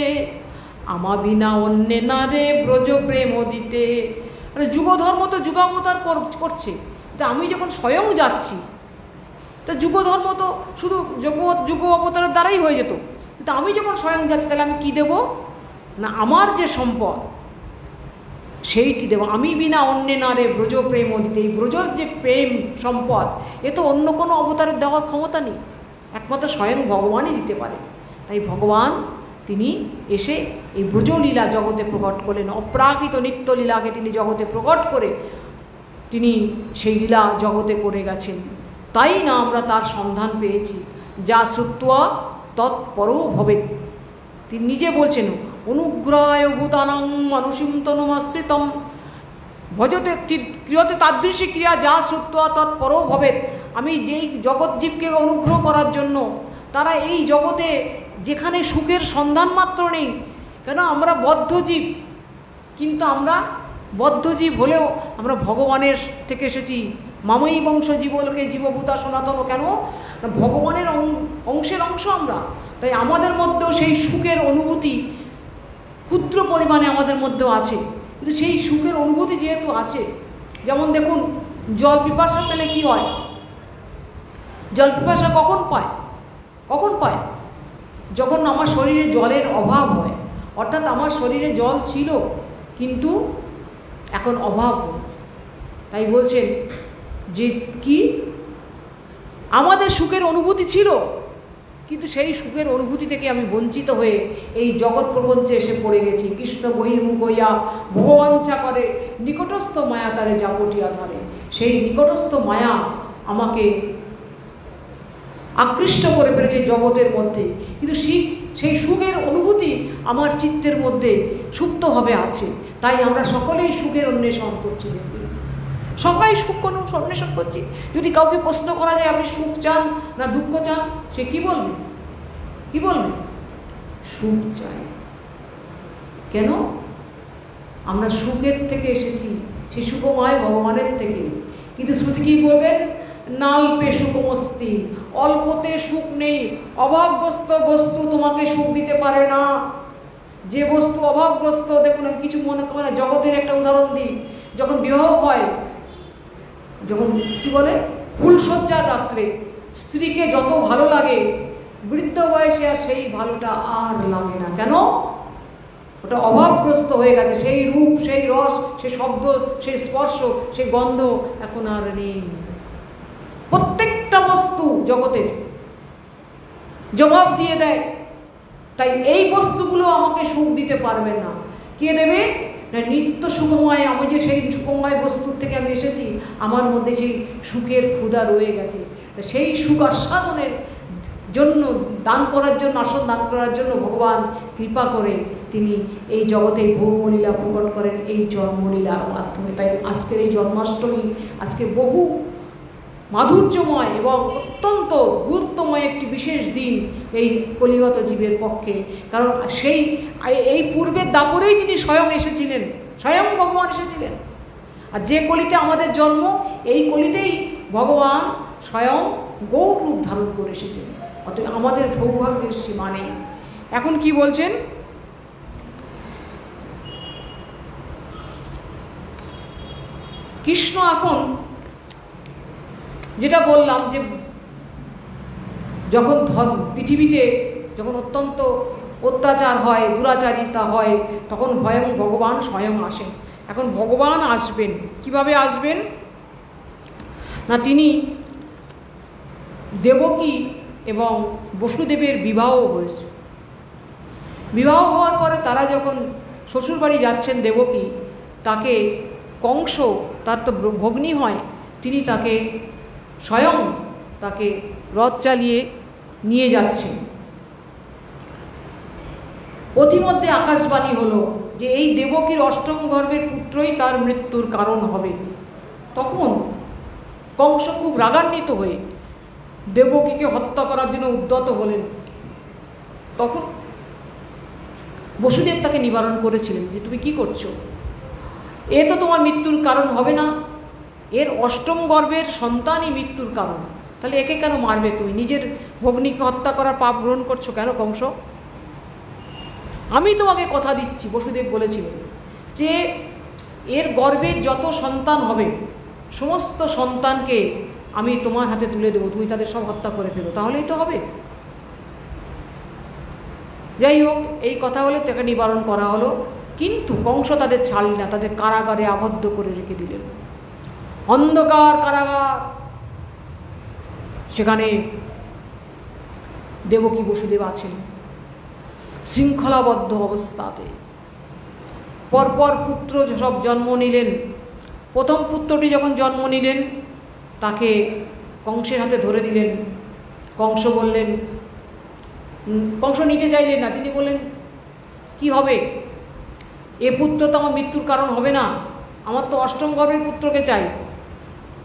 আমা বিনা অন্যে না রে ব্রজ প্রেম দিতে। মানে যুগধর্ম তো যুগাবতার করছে, তা আমি যখন স্বয়ং যাচ্ছি তা যুগধর্ম তো শুধু যুগ অবতারের দ্বারাই হয়ে যেত, কিন্তু আমি যখন স্বয়ং যাচ্ছি তাহলে আমি কি দেব না, আমার যে সম্পদ সেইটি দেব। আমি বিনা অন্যে না রে ব্রজ প্রেম দিতে। এই ব্রজর যে প্রেম সম্পদ, এ তো অন্য কোনো অবতারের দেওয়ার ক্ষমতা নেই, একমাত্র স্বয়ং ভগবানই দিতে পারে। তাই ভগবান তিনি এসে এই ব্রজলীলা জগতে প্রকট করলেন। অপ্রাকৃত নিত্যলীলাকে তিনি জগতে প্রকট করে তিনি সেই লীলা জগতে করে গেছেন। তাই না আমরা তার সন্ধান পেয়েছি। যা শ্রুত্বা তৎপরও ভবেৎ। তিনি নিজে বলছেন, অনুগ্রহায় ভূতানাং মানুষিম তনুমাশ্রিতম ভজতে ক্রিয়তে তাদৃশী ক্রিয়া যা শ্রুত্বা তৎপরও ভবেৎ। আমি যেই জগৎজীবকে অনুগ্রহ করার জন্য, তারা এই জগতে যেখানে সুখের সন্ধান মাত্র নেই, কেন আমরা বদ্ধজীব, কিন্তু আমরা বদ্ধজীব হলেও আমরা ভগবানের থেকে এসেছি। মাময়ী বংশ জীবলোকে জীবভূতা সনাতন। কেন? ভগবানের অংশের অংশ আমরা, তাই আমাদের মধ্যেও সেই সুখের অনুভূতি ক্ষুদ্র পরিমাণে আমাদের মধ্যেও আছে। কিন্তু সেই সুখের অনুভূতি যেহেতু আছে, যেমন দেখুন জল পিপাসা পেলে কি হয়? জল পিপাসা কখন পায়? কখন পায়? যখন আমার শরীরে জলের অভাব হয়। অর্থাৎ আমার শরীরে জল ছিল কিন্তু এখন অভাব হয়েছে। তাই বলছেন যে কি আমাদের সুখের অনুভূতি ছিল, কিন্তু সেই সুখের অনুভূতি থেকে আমি বঞ্চিত হয়ে এই জগৎ প্রপঞ্চে এসে পড়ে গেছি। কৃষ্ণ বহির্মুখ হইয়া ভগবাঞ্ছা করে নিকটস্থ মায়া তারে যাবটিয়া ধরে। সেই নিকটস্থ মায়া আমাকে আকৃষ্ট করে ফেলেছে জগতের মধ্যে, কিন্তু সেই সুখের অনুভূতি আমার চিত্তের মধ্যে সুপ্তভাবে আছে। তাই আমরা সকলেই সুখের অন্বেষণ করছি। সবাই সুখ অন্বেষণ করছি। যদি কাউকে প্রশ্ন করা যায় আপনি সুখ চান না দুঃখ চান, সে কি বলবে? কি বলবে? সুখ চাই। কেন? আমরা সুখের থেকে এসেছি, সেই সুখময় ভগবানের থেকে। কিন্তু শ্রুতি কি বলবেন? নাল্পে সুখমস্তি, অল্পতে সুখ নেই। অভাবগ্রস্ত বস্তু তোমাকে সুখ দিতে পারে না। যে বস্তু অভাবগ্রস্ত, দেখুন আমি কিছু মনে করি না, জগতের একটা উদাহরণ দিই। যখন বিবাহ হয়, যখন কি বলে ফুলসজ্জার রাত্রে স্ত্রীকে যত ভালো লাগে, বৃদ্ধ বয়সে আর সেই ভালোটা আর লাগে না। কেন? ওটা অভাবগ্রস্ত হয়ে গেছে। সেই রূপ, সেই রস, সেই শব্দ, সেই স্পর্শ, সেই গন্ধ এখন আর নেই। প্রত্যেকটা বস্তু জগতের জবাব দিয়ে দেয়। তাই এই বস্তুগুলো আমাকে সুখ দিতে পারবে না। কে দেবে? না নিত্য সুখময়। আমি যে সেই সুখময় বস্তুর থেকে আমি এসেছি, আমার মধ্যে সেই সুখের ক্ষুধা রয়ে গেছে। সেই সুখ আস্বাদনের জন্য দান করার জন্য, আসন দান করার জন্য ভগবান কৃপা করে তিনি এই জগতে ভৌমলীলা প্রকট করেন এই জন্মলীলার মাধ্যমে। তাই আজকের এই জন্মাষ্টমী আজকে বহু মাধুর্যময় এবং অত্যন্ত গুরুত্বময় একটি বিশেষ দিন এই কলিগত জীবের পক্ষে। কারণ এই পূর্বের দাপরেই তিনি স্বয়ং এসেছিলেন, স্বয়ং ভগবান এসেছিলেন। আর যে কলিতে আমাদের জন্ম, এই কলিতেই ভগবান স্বয়ং গৌর রূপ ধারণ করে এসেছেন। অতএব আমাদের সৌভাগ্যের সীমা নেই। এখন কি বলছেন, কৃষ্ণ এখন যেটা বললাম যে যখন পৃথিবীতে যখন অত্যন্ত অত্যাচার হয়, দুরাচারিতা হয়, তখন ভগবান স্বয়ং আসেন। এখন ভগবান আসবেন, কিভাবে আসবেন না, তিনি দেবকী এবং বসুদেবের বিবাহ হয়েছে। বিবাহ হওয়ার পরে তারা যখন শ্বশুরবাড়ি যাচ্ছেন, দেবকী তাকে কংস, তার তো ভগ্নী হয়, তিনি তাকে স্বয়ং তাকে রথ চালিয়ে নিয়ে যাচ্ছেন। অতিমধ্যে আকাশবাণী হলো যে এই দেবকীর অষ্টম গর্ভের পুত্রই তার মৃত্যুর কারণ হবে। তখন কংস খুব রাগান্বিত হয়ে দেবকীকে হত্যা করার জন্য উদ্যত হলেন। তখন বসুদেব তাকে নিবারণ করেছিলেন যে তুমি কি করছো, এ তো তোমার মৃত্যুর কারণ হবে না, এর অষ্টম গর্ভের সন্তানই মৃত্যুর কারণ, তাহলে একে কেন মারবে, তুমি নিজের ভগ্নীকে হত্যা করার পাপ গ্রহণ করছো কেন কংস? আমি তোমাকে কথা দিচ্ছি, বসুদেব বলেছিলেন যে এর গর্ভের যত সন্তান হবে সমস্ত সন্তানকে আমি তোমার হাতে তুলে দেবো, তুমি তাদের সব হত্যা করে ফেলো, তাহলেই তো হবে। যাই হোক, এই কথা হলে তাকে নিবারণ করা হলো, কিন্তু কংস তাদের ছাড়ল না, তাদের কারাগারে আবদ্ধ করে রেখে দিলেন। অন্ধকার কারাগার, সেখানে দেবকী বসুদেব আছেন শৃঙ্খলাবদ্ধ অবস্থাতে। পরপর পুত্র সব জন্ম নিলেন। প্রথম পুত্রটি যখন জন্ম নিলেন তাকে কংসের হাতে ধরে দিলেন। কংস বললেন, কংস নিতে চাইলেন না, তিনি বললেন কি হবে, এ পুত্র তো আমার মৃত্যুর কারণ হবে না, আমার তো অষ্টম গর্ভের পুত্রকে চাই।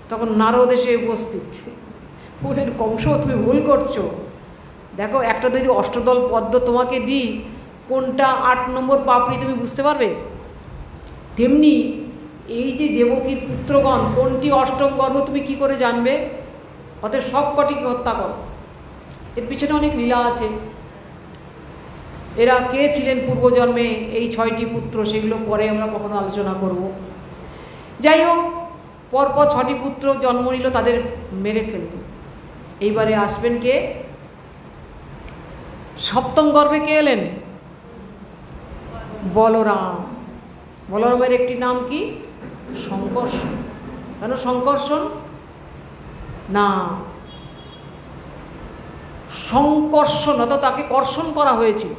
তখন নারদ এসে উপস্থিত, বললেন কংস তুমি ভুল করছো, দেখো একটা যদি অষ্টদল পদ্ম তোমাকে দিই, কোনটা 8 নম্বর পাপড়ি তুমি বুঝতে পারবে? তেমনি এই যে দেবকীর পুত্রগণ কোনটি অষ্টম গর্ভ তুমি কি করে জানবে? অতএব সব কটিকে হত্যা করো। এর পিছনে অনেক লীলা আছে। এরা কে ছিলেন পূর্বজন্মে, এই 6টি পুত্র, সেগুলো পরে আমরা কখনো আলোচনা করব। যাই হোক, পরপর 6টি পুত্র জন্ম নিল, তাদের মেরে ফেলল। এইবারে আসবেন কে? সপ্তম গর্ভে কে এলেন? বলরাম। বলরামের একটি নাম কি? শঙ্কর্ষণ। কেন শঙ্কর্ষণ? না, সংকর্ষণ, অর্থাৎ তাকে কর্ষণ করা হয়েছিল।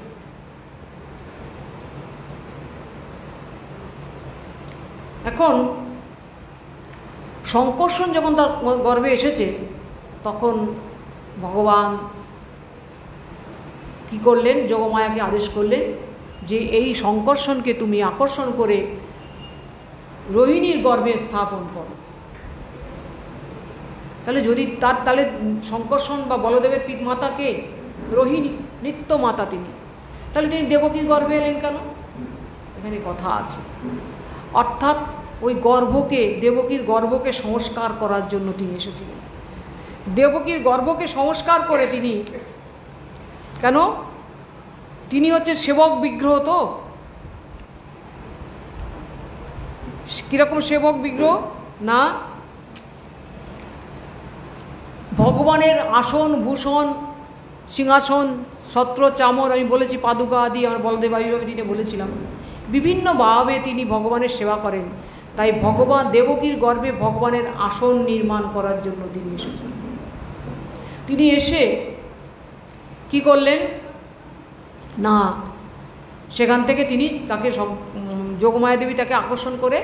এখন সংকর্ষণ যখন তার গর্ভে এসেছে, তখন ভগবান কি করলেন? যোগমায়াকে আদেশ করলেন যে এই সংকর্ষণকে তুমি আকর্ষণ করে রোহিণীর গর্ভে স্থাপন করো। তাহলে যদি তাহলে সংকর্ষণ বা বলদেবের পিত মাতাকে রোহিণী, নিত্য মাতা তিনি, তাহলে তিনি দেবকীর গর্ভে এলেন কেন? এখানে কথা আছে। অর্থাৎ ওই গর্ভকে, দেবকীর গর্ভকে সংস্কার করার জন্য তিনি এসেছিলেন। দেবকীর গর্ভকে সংস্কার করে তিনি, কেন? তিনি হচ্ছে সেবক বিগ্রহ। তো কীরকম সেবক বিগ্রহ? না, ভগবানের আসন, ভূষণ, সিংহাসন, ছত্র, চামর, আমি বলেছি পাদুকা আদি, আমার বলদেব আবির্ভাবে বলেছিলাম, বিভিন্নভাবে তিনি ভগবানের সেবা করেন। তাই ভগবান দেবকীর গর্ভে ভগবানের আসন নির্মাণ করার জন্য তিনি এসেছেন। তিনি এসে কি করলেন না, সেখান থেকে তিনি তাকে যোগমায়া দেবী তাকে আকর্ষণ করে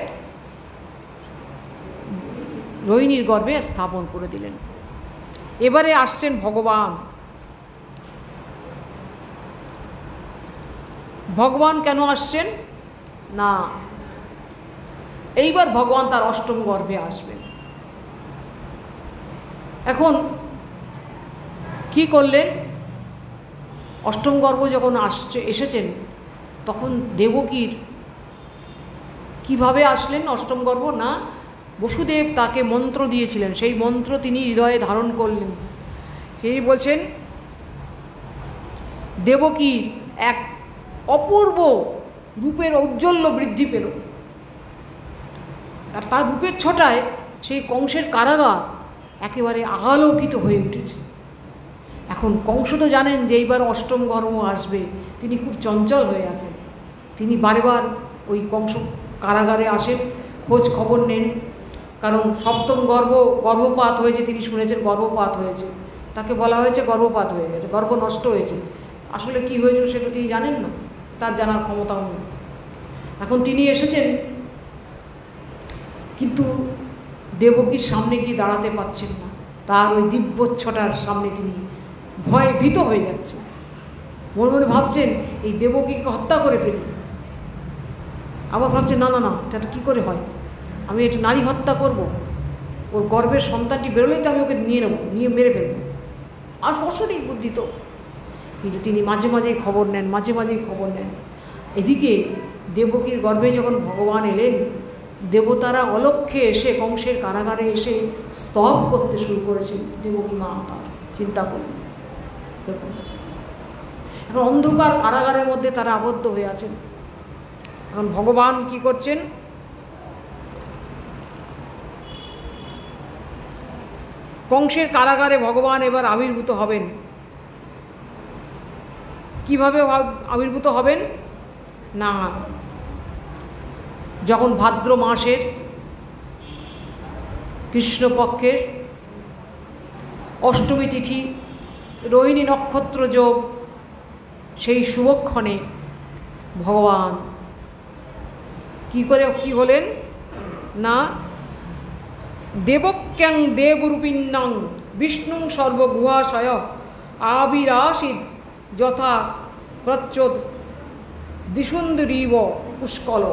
রোহিণীর গর্ভে স্থাপন করে দিলেন। এবারে আসছেন ভগবান। ভগবান কেন আসছেন না, এইবার ভগবান তার অষ্টম গর্ভে আসবেন। এখন কি করলেন? অষ্টম গর্ভ যখন এসেছেন, তখন দেবকীর কিভাবে আসলেন অষ্টম গর্ভ? না, বসুদেব তাকে মন্ত্র দিয়েছিলেন, সেই মন্ত্র তিনি হৃদয়ে ধারণ করলেন। সেই বলছেন দেবকী এক অপূর্ব রূপের ঔজ্জ্বল্য বৃদ্ধি পেল, আর তার রূপের ছটায় সেই কংসের কারাগার একেবারে আলোকিত হয়ে উঠেছে। এখন কংস তো জানেন যে এইবার অষ্টম গর্ভ আসবে, তিনি খুব চঞ্চল হয়ে আছেন। তিনি বারবার ওই কংস কারাগারে আসেন, খোঁজ খবর নেন, কারণ সপ্তম গর্ভপাত হয়েছে, তিনি শুনেছেন গর্ভপাত হয়েছে, তাকে বলা হয়েছে গর্ভপাত হয়ে গেছে, গর্ভ নষ্ট হয়েছে। আসলে কি হয়েছিল সেটা তিনি জানেন না, তার জানার ক্ষমতাও নেই। এখন তিনি এসেছেন, কিন্তু দেবকীর সামনে গিয়ে দাঁড়াতে পারছেন না, তার ওই দিব্যচ্ছটার সামনে তিনি ভয়ে ভীত হয়ে যাচ্ছেন। মনে মনে ভাবছেন এই দেবকীকে হত্যা করে ফেলি, আবার ভাবছেন না না না, এটা কী করে হয়, আমি একটু নারী হত্যা করব, ওর গর্ভের সন্তানটি বেরোলেই তো আমি ওকে নিয়ে নেবো, নিয়ে মেরে ফেলবো, আর অশরীর বুদ্ধি তো। কিন্তু তিনি মাঝে মাঝেই খবর নেন, মাঝে মাঝেই খবর নেন। এদিকে দেবকীর গর্ভে যখন ভগবান এলেন, দেবতারা অলক্ষ্যে এসে কংসের কারাগারে এসে স্তব করতে শুরু করেছেন দেবকী মা। তার চিন্তা করুন, দেখুন এখন অন্ধকার কারাগারের মধ্যে তারা আবদ্ধ হয়ে আছেন। এখন ভগবান কি করছেন, কংসের কারাগারে ভগবান এবার আবির্ভূত হবেন। কিভাবে আবির্ভূত হবেন না, যখন ভাদ্র মাসের কৃষ্ণপক্ষের অষ্টমী তিথি, রোহিণী নক্ষত্র যোগ, সেই শুভক্ষণে ভগবান কি হলেন না, দেবক্যাং দেবরূপিণ্যাং বিষ্ণুং সর্বগুহাশয় আবিরাসিদ যথা প্রচ্ছদ দিশুন্দরীব পুষ্কল।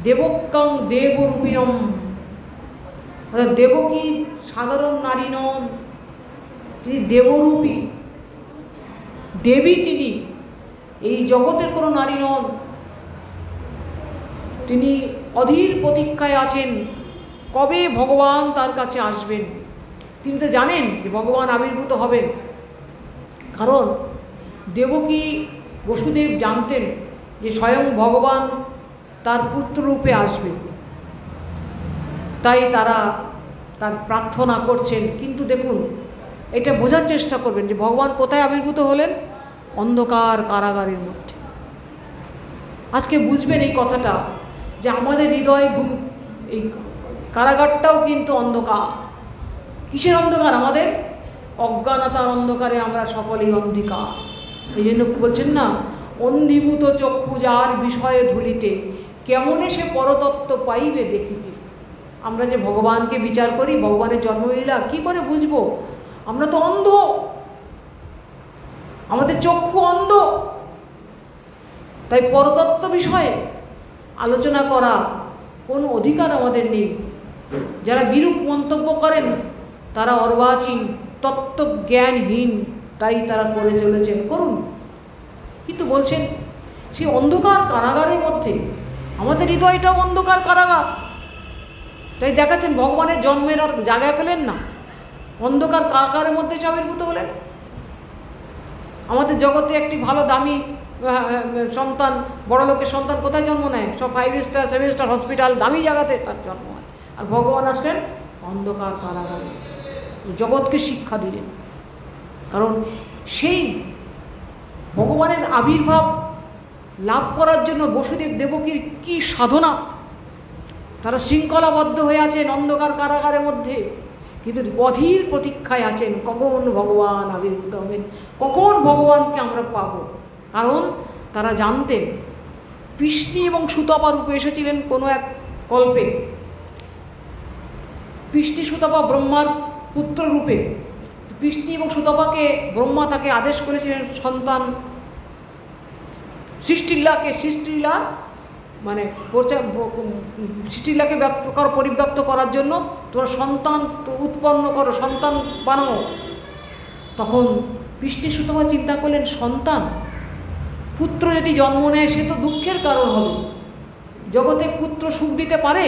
দেবক্যাং দেবরূপিণম, দেবকী সাধারণ নারী নন, তিনি দেবরূপী দেবী, তিনি এই জগতের কোনো নারী নন, তিনি অধীর প্রতীক্ষায় আছেন কবে ভগবান তার কাছে আসবেন। তিনি তো জানেন যে ভগবান আবির্ভূত হবেন, কারণ দেবকী বসুদেব জানতেন যে স্বয়ং ভগবান তার পুত্ররূপে আসবে, তাই তারা তার প্রার্থনা করছেন। কিন্তু দেখুন, এটা বোঝার চেষ্টা করবেন যে ভগবান কোথায় আবির্ভূত হলেন, অন্ধকার কারাগারের মধ্যে। আজকে বুঝবেন এই কথাটা, যে আমাদের হৃদয় এই কারাগারটাও কিন্তু অন্ধকার। কিসের অন্ধকার? আমাদের অজ্ঞানতার অন্ধকারে আমরা সকলেই অন্ধকার। এই জন্য বলছেন না, অন্ধীভূত চক্ষু যার বিষয়ে ধুলিতে, কেমনে সে পরতত্ত্ব পাইবে দেখিতে। আমরা যে ভগবানকে বিচার করি, ভগবানের জন্মলীলা কি করে বুঝবো? আমরা তো অন্ধ, আমাদের চক্ষু অন্ধ। তাই পরতত্ত্ব বিষয়ে আলোচনা করা কোনো অধিকার আমাদের নেই। যারা বিরূপ মন্তব্য করেন তারা অর্বাচীন, তত্ত্বজ্ঞানহীন, তাই তারা করে চলেছেন, করুন। কিন্তু বলছেন সেই অন্ধকার কারাগারের মধ্যে আমাদের হৃদয়টাও অন্ধকার কারাগার। তাই দেখাচ্ছেন ভগবানের জন্মের আর জায়গায় পেলেন না, অন্ধকার কারাগারের মধ্যে আবির্ভূত হলেন। আমাদের জগতে একটি ভালো দামি সন্তান, বড় লোকের সন্তান কোথায় জন্ম নেয়? সব 5 স্টার 7 স্টার হসপিটাল, দামি জায়গাতে তার জন্ম হয়। আর ভগবান আসলেন অন্ধকার কারাগারে, জগৎকে শিক্ষা দিলেন। কারণ সেই ভগবানের আবির্ভাব লাভ করার জন্য বসুদেব দেবকীর কি সাধনা, তারা শৃঙ্খলাবদ্ধ হয়ে আছেন অন্ধকার কারাগারের মধ্যে, কিন্তু অধীর প্রতীক্ষায় আছেন কখন ভগবান আবির্ভূত হবেন, কখন ভগবানকে আমরা পাব। কারণ তারা জানতেন কৃষ্ণী এবং সুতপা রূপে এসেছিলেন কোনো এক কল্পে। কৃষ্ণী সুতপা ব্রহ্মার পুত্র রূপে। কৃষ্ণী এবং সুতপাকে ব্রহ্মা তাকে আদেশ করেছিলেন সন্তান সৃষ্টিলীলা মানে সৃষ্টিলীলাকে পরিব্যাপ্ত করার জন্য তোমরা সন্তান উৎপন্ন করো, সন্তান বানাও। তখন কৃষ্ণী সুতপা চিন্তা করলেন, সন্তান পুত্র যদি জন্ম নেয় সে তো দুঃখের কারণ হবে। জগতে পুত্র সুখ দিতে পারে?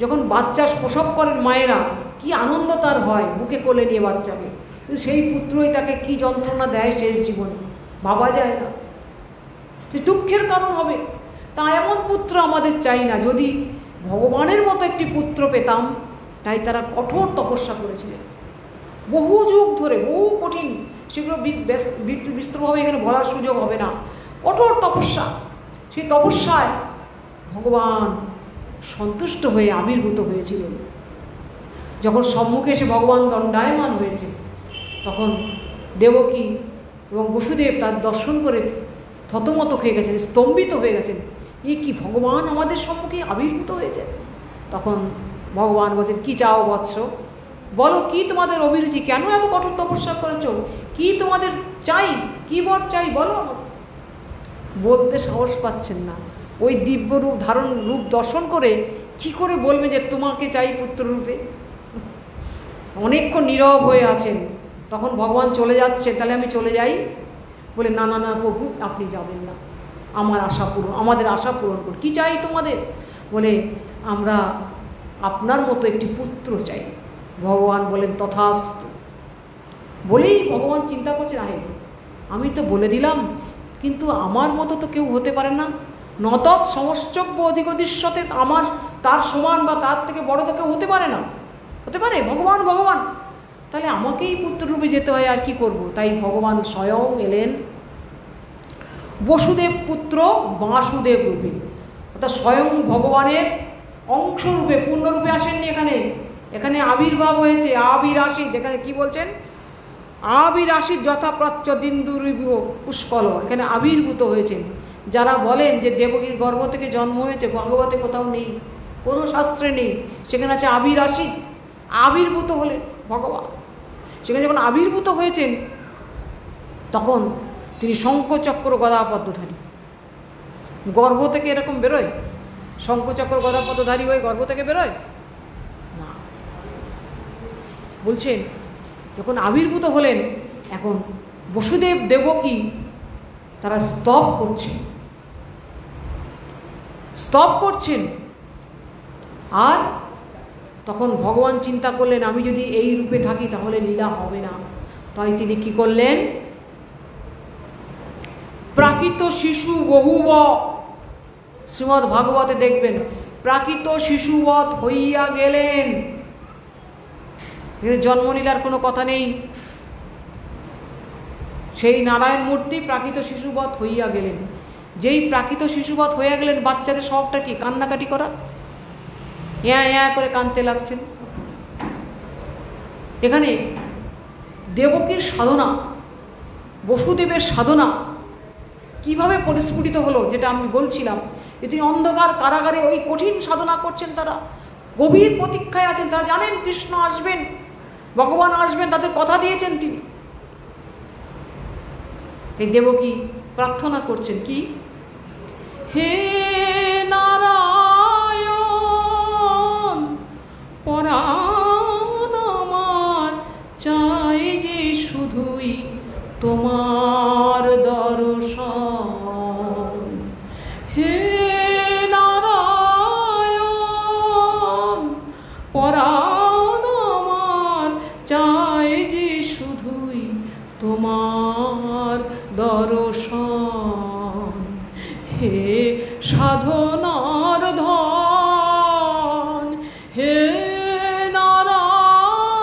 যখন বাচ্চা প্রসব করেন মায়েরা, কি আনন্দ তার হয় বুকে কোলে নিয়ে বাচ্চাকে, কিন্তু সেই পুত্রই তাকে কি যন্ত্রণা দেয় শেষ জীবনে, ভাবা যায় না। সে দুঃখের কারণ হবে। তা এমন পুত্র আমাদের চাই না। যদি ভগবানের মতো একটি পুত্র পেতাম, তাই তারা কঠোর তপস্যা করেছিলেন বহু যুগ ধরে, বহু কঠিন, সেগুলো বিস্তৃতভাবে এখানে বলার সুযোগ হবে না। কঠোর তপস্যা, সেই তপস্যায় ভগবান সন্তুষ্ট হয়ে আবির্ভূত হয়েছিলেন। যখন সম্মুখে এসে ভগবান দণ্ডায়মান হয়েছে, তখন দেবকী এবং বসুদেব তার দর্শন করে থতমত হয়ে গেছেন, স্তম্ভিত হয়ে গেছেন। এ কি, ভগবান আমাদের সম্মুখে আবির্ভূত হয়েছে। তখন ভগবান বলছেন, কি চাও বৎস, বলো কি তোমাদের অভিরুচি, কেন এত কঠোর তপস্যা করেছ, কি তোমাদের চাই, কি বর চাই বলো। বলতে সাহস পাচ্ছেন না। ওই দিব্য রূপ ধারণ রূপ দর্শন করে কি করে বলবে যে তোমাকে চাই পুত্ররূপে। অনেকক্ষণ নীরব হয়ে আছেন। তখন ভগবান চলে যাচ্ছে, তাহলে আমি চলে যাই, বলে না না না প্রভু, আপনি যাবেন না, আমার আশা পূরণ, আমাদের আশা পূরণ করুন। কী চাই তোমাদের, বলে আমরা আপনার মতো একটি পুত্র চাই। ভগবান বলেন তথাস্তু। বলেই ভগবান চিন্তা করছেন, আহে আমি তো বলে দিলাম, কিন্তু আমার মতো তো কেউ হতে পারে না। নতৎ সমশ্চব্য অধিগতিষ্যতে, আমার তার সমান বা তার থেকে বড় তো কেউ হতে পারে না। হতে পারে ভগবান, ভগবান, তাহলে আমাকেই পুত্ররূপে যেতে হয়, আর কি করব। তাই ভগবান স্বয়ং এলেন বসুদেব পুত্র বাসুদেব রূপে, অর্থাৎ স্বয়ং ভগবানের অংশরূপে, পূর্ণরূপে আসেননি। এখানে আবির্ভাব হয়েছে, আবিরাশিত। এখানে কি বলছেন, আবিরাশিত যথাপ্রাচ্য দিন্দুরিব পুষ্কল, এখানে আবির্ভূত হয়েছেন। যারা বলেন যে দেবকীর গর্ভ থেকে জন্ম হয়েছে, ভাগবতে কোথাও নেই, কোনো শাস্ত্রে নেই। সেখানে আছে আবিরাশিত, আবির্ভূত হলেন ভগবান। সেখানে যখন আবির্ভূত হয়েছেন, তখন তিনি শঙ্খচক্র গদাপদ্মধারী। গর্ভ থেকে এরকম বেরোয়, শঙ্খচক্র গদাপদ্মধারী হয়ে গর্ভ থেকে বেরোয় না। বলছেন যখন আবির্ভূত হলেন, এখন বসুদেব দেবকী তারা স্তব করছেন। আর তখন ভগবান চিন্তা করলেন, আমি যদি এই রূপে থাকি তাহলে লীলা হবে না। তাই তিনি কি করলেন, প্রাকৃত শিশু বহুব, শ্রীমদ্ ভাগবতে দেখবেন, প্রাকৃত শিশুবৎ হইয়া গেলেন। জন্মলীলার কোনো কথা নেই। সেই নারায়ণ মূর্তি প্রাকৃত শিশুবৎ হইয়া গেলেন। যেই প্রাকৃত শিশুবৎ হইয়া গেলেন, বাচ্চাদের স্বভাবটা কি, কান্নাকাটি করা, এয়া করে কাঁদতে লাগছেন। এখানে দেবকীর সাধনা, বসুদেবের সাধনা কিভাবে পরিস্ফুটিত হলো, যেটা আমি বলছিলাম, যে তিনি অন্ধকার কারাগারে ওই কঠিন সাধনা করছেন। তারা গভীর প্রতীক্ষায় আছেন, তারা জানেন কৃষ্ণ আসবেন, ভগবান আসবেন, তাদের কথা দিয়েছেন তিনি। এই দেবকী প্রার্থনা করছেন কি, হে নারায়ণ পরাণ আমার, চাই যে শুধুই তোমার দর্শন। হে নারায়ণ পরাণ আমার, চাই যে শুধুই তোমার দর্শন। হে সাধনার ধন, হে নারায়ণ।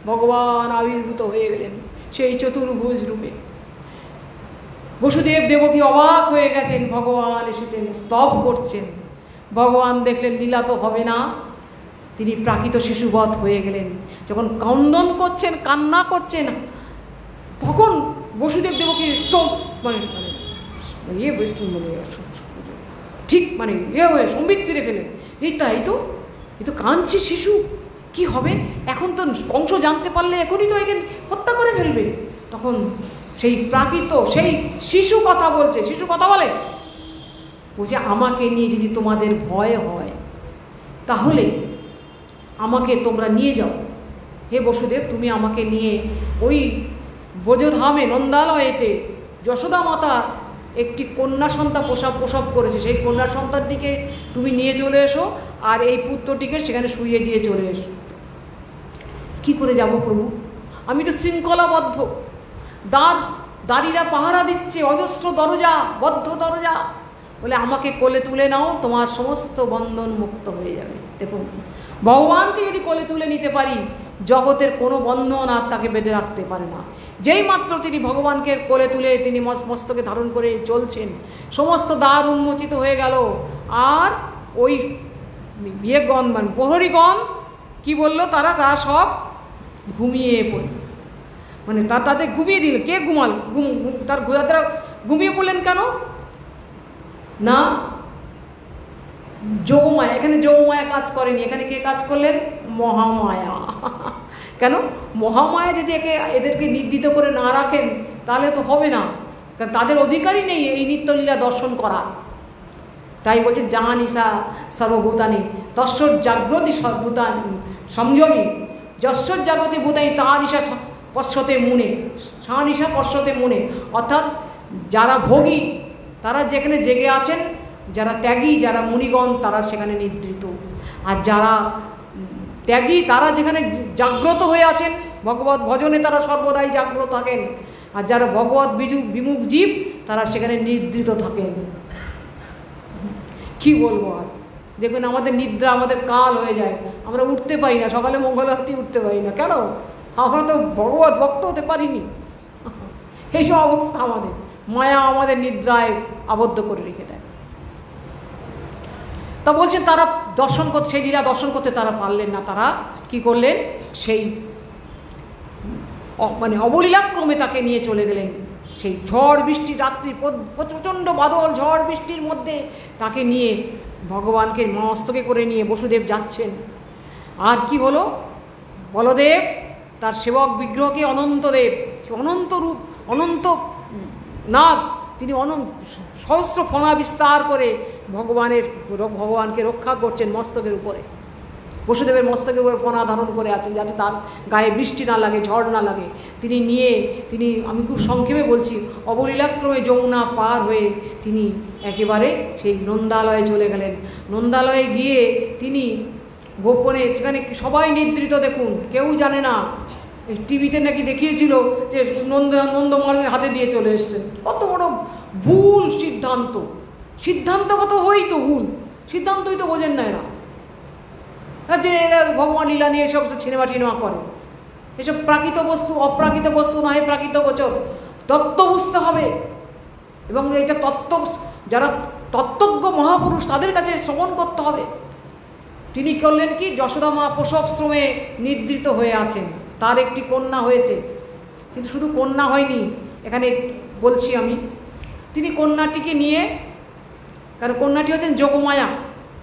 ভগবান আবির্ভূত হয়ে গেলেন সেই চতুর্ভুজ রূপে। বসুদেব দেবকী অবাক হয়ে গেছেন, ভগবান এসেছেন, স্তব করছেন। ভগবান দেখলেন লীলা তো হবে না, তিনি প্রাকৃত শিশুবৎ হয়ে গেলেন। যখন ক্রন্দন করছেন, কান্না করছেন, তখন বসুদেব দেবকী স্তব ঠিক হয়ে সম্বিত ফিরে ফেলেন। এই তো কাঁদছে শিশু, কি হবে এখন, তো কংস জানতে পারলে এখনই তো একে হত্যা করে ফেলবে। তখন সেই প্রাকৃত সেই শিশু কথা বলছে, শিশু কথা বলে, বলছে আমাকে নিয়ে যদি তোমাদের ভয় হয় তাহলে আমাকে তোমরা নিয়ে যাও। হে বসুদেব, তুমি আমাকে নিয়ে ওই ব্রজধামে নন্দালয়েতে যশোদা মাতা একটি কন্যা সন্তান প্রসব করেছে, সেই কন্যা সন্তানটিকে তুমি নিয়ে চলে এসো, আর এই পুত্রটিকে সেখানে শুইয়ে দিয়ে চলে এসো। কি করে যাব প্রভু? আমি তো শৃঙ্খলাবদ্ধ, দাঁড়িরা পাহারা দিচ্ছে, অজস্র দরজা, বদ্ধ দরজা। বলে আমাকে কোলে তুলে নাও, তোমার সমস্ত বন্ধন মুক্ত হয়ে যাবে। দেখুন, ভগবানকে যদি কোলে তুলে নিতে পারি, জগতের কোনো বন্ধন আর তাকে বেঁধে রাখতে পারে না। যেই মাত্র তিনি ভগবানকে কোলে তুলে তিনি মস্তকে ধারণ করে চলছেন, সমস্ত দ্বার উন্মোচিত হয়ে গেল। আর ওই ইয়েগণ মানে প্রহরীগণ কি বললো, তারা সব ঘুমিয়ে পড়ল। মানে তাদের ঘুমিয়ে দিল। কে ঘুমাল? তারা ঘুমিয়ে পড়লেন কেন না? যোগমায়া, এখানে যোগমায়া কাজ করেনি, এখানে কে কাজ করলেন? মহামায়া। কেন? মহামায়া যদি এদেরকে নির্দিত করে না রাখেন তাহলে তো হবে না, কারণ তাদের অধিকারই নেই এই নিত্যলীলা দর্শন করা। তাই বলছে যা নিশা সর্বভূতানি তশ্বর জাগ্রতি সর্বভূতানি সংযমী, যশ্বর জাগ্রতি ভূতানি তা নিশা পশ্যতে মুনে, সা নিশা পশ্যতে মুনে। অর্থাৎ যারা ভোগী তারা যেখানে জেগে আছেন, যারা ত্যাগী, যারা মুনিগণ তারা সেখানে নিদ্রিত, আর যারা ত্যাগী তারা যেখানে জাগ্রত হয়ে আছেন ভগবত ভজনে তারা সর্বদাই জাগ্রত থাকেন, আর যারা ভগবত বিমুখ জীব তারা সেখানে নিদ্রিত থাকেন। কি বলবো আর? দেখবেন আমাদের নিদ্রা আমাদের কাল হয়ে যায়, আমরা উঠতে পারি না, সকালে মঙ্গল আরতি উঠতে পারি না। কেন? আমরা তো ভগবত ভক্ত হতে পারিনি। এইসব অবস্থা আমাদের, মায়া আমাদের নিদ্রায় আবদ্ধ করে রেখে দেয়। তা বলছেন তারা দর্শন করতে, সেই লীলা দর্শন করতে তারা পারলেন না। তারা কি করলেন? সেই মানে অবলীলাক্রমে তাকে নিয়ে চলে গেলেন। সেই ঝড় বৃষ্টি, রাত্রি প্রচণ্ড বাদল ঝড় বৃষ্টির মধ্যে তাকে নিয়ে ভগবানকে মস্তকে করে নিয়ে বসুদেব যাচ্ছেন। আর কি হলো? বলদেব তার সেবক বিগ্রহকে অনন্তদেব, অনন্ত রূপ, অনন্ত নাগ, তিনি সহস্র ফণা বিস্তার করে ভগবানকে রক্ষা করছেন মস্তকের উপরে। বসুদেবের মস্তকের উপরে ফণা ধারণ করে আছেন, যাতে তার গায়ে বৃষ্টি না লাগে, ঝড় না লাগে। তিনি আমি খুব সংক্ষেপে বলছি, অবলীলাক্রমে যমুনা পার হয়ে তিনি একেবারে সেই নন্দালয়ে চলে গেলেন। নন্দালয়ে গিয়ে তিনি গোপনে, সেখানে সবাই নিদ্রিত, দেখুন কেউ জানে না। টিভিতে নাকি দেখিয়েছিল যে নন্দমালের হাতে দিয়ে চলে এসছেন। কত বড় ভুল সিদ্ধান্ত! সিদ্ধান্তগত হই তো ভুল, সিদ্ধান্তই তো বোঝেন না এরা। এরা ভগবান লীলা নিয়ে এসব সিনেমা টিনেমা করে। এসব প্রাকৃত বস্তু, অপ্রাকৃত বস্তু নয়, প্রাকৃত গোচর তত্ত্ব বুঝতে হবে। এবং এটা তত্ত্ব, যারা তত্ত্বজ্ঞ মহাপুরুষ তাদের কাছে শ্রবণ করতে হবে। তিনি করলেন কি? যশোদা মা প্রসব শ্রমে নিদ্রিত হয়ে আছেন, তার একটি কন্যা হয়েছে। কিন্তু শুধু কন্যা হয়নি, এখানে বলছি আমি, তিনি কন্যাটিকে নিয়ে, কারণ কন্যাটি হচ্ছেন যোগমায়া।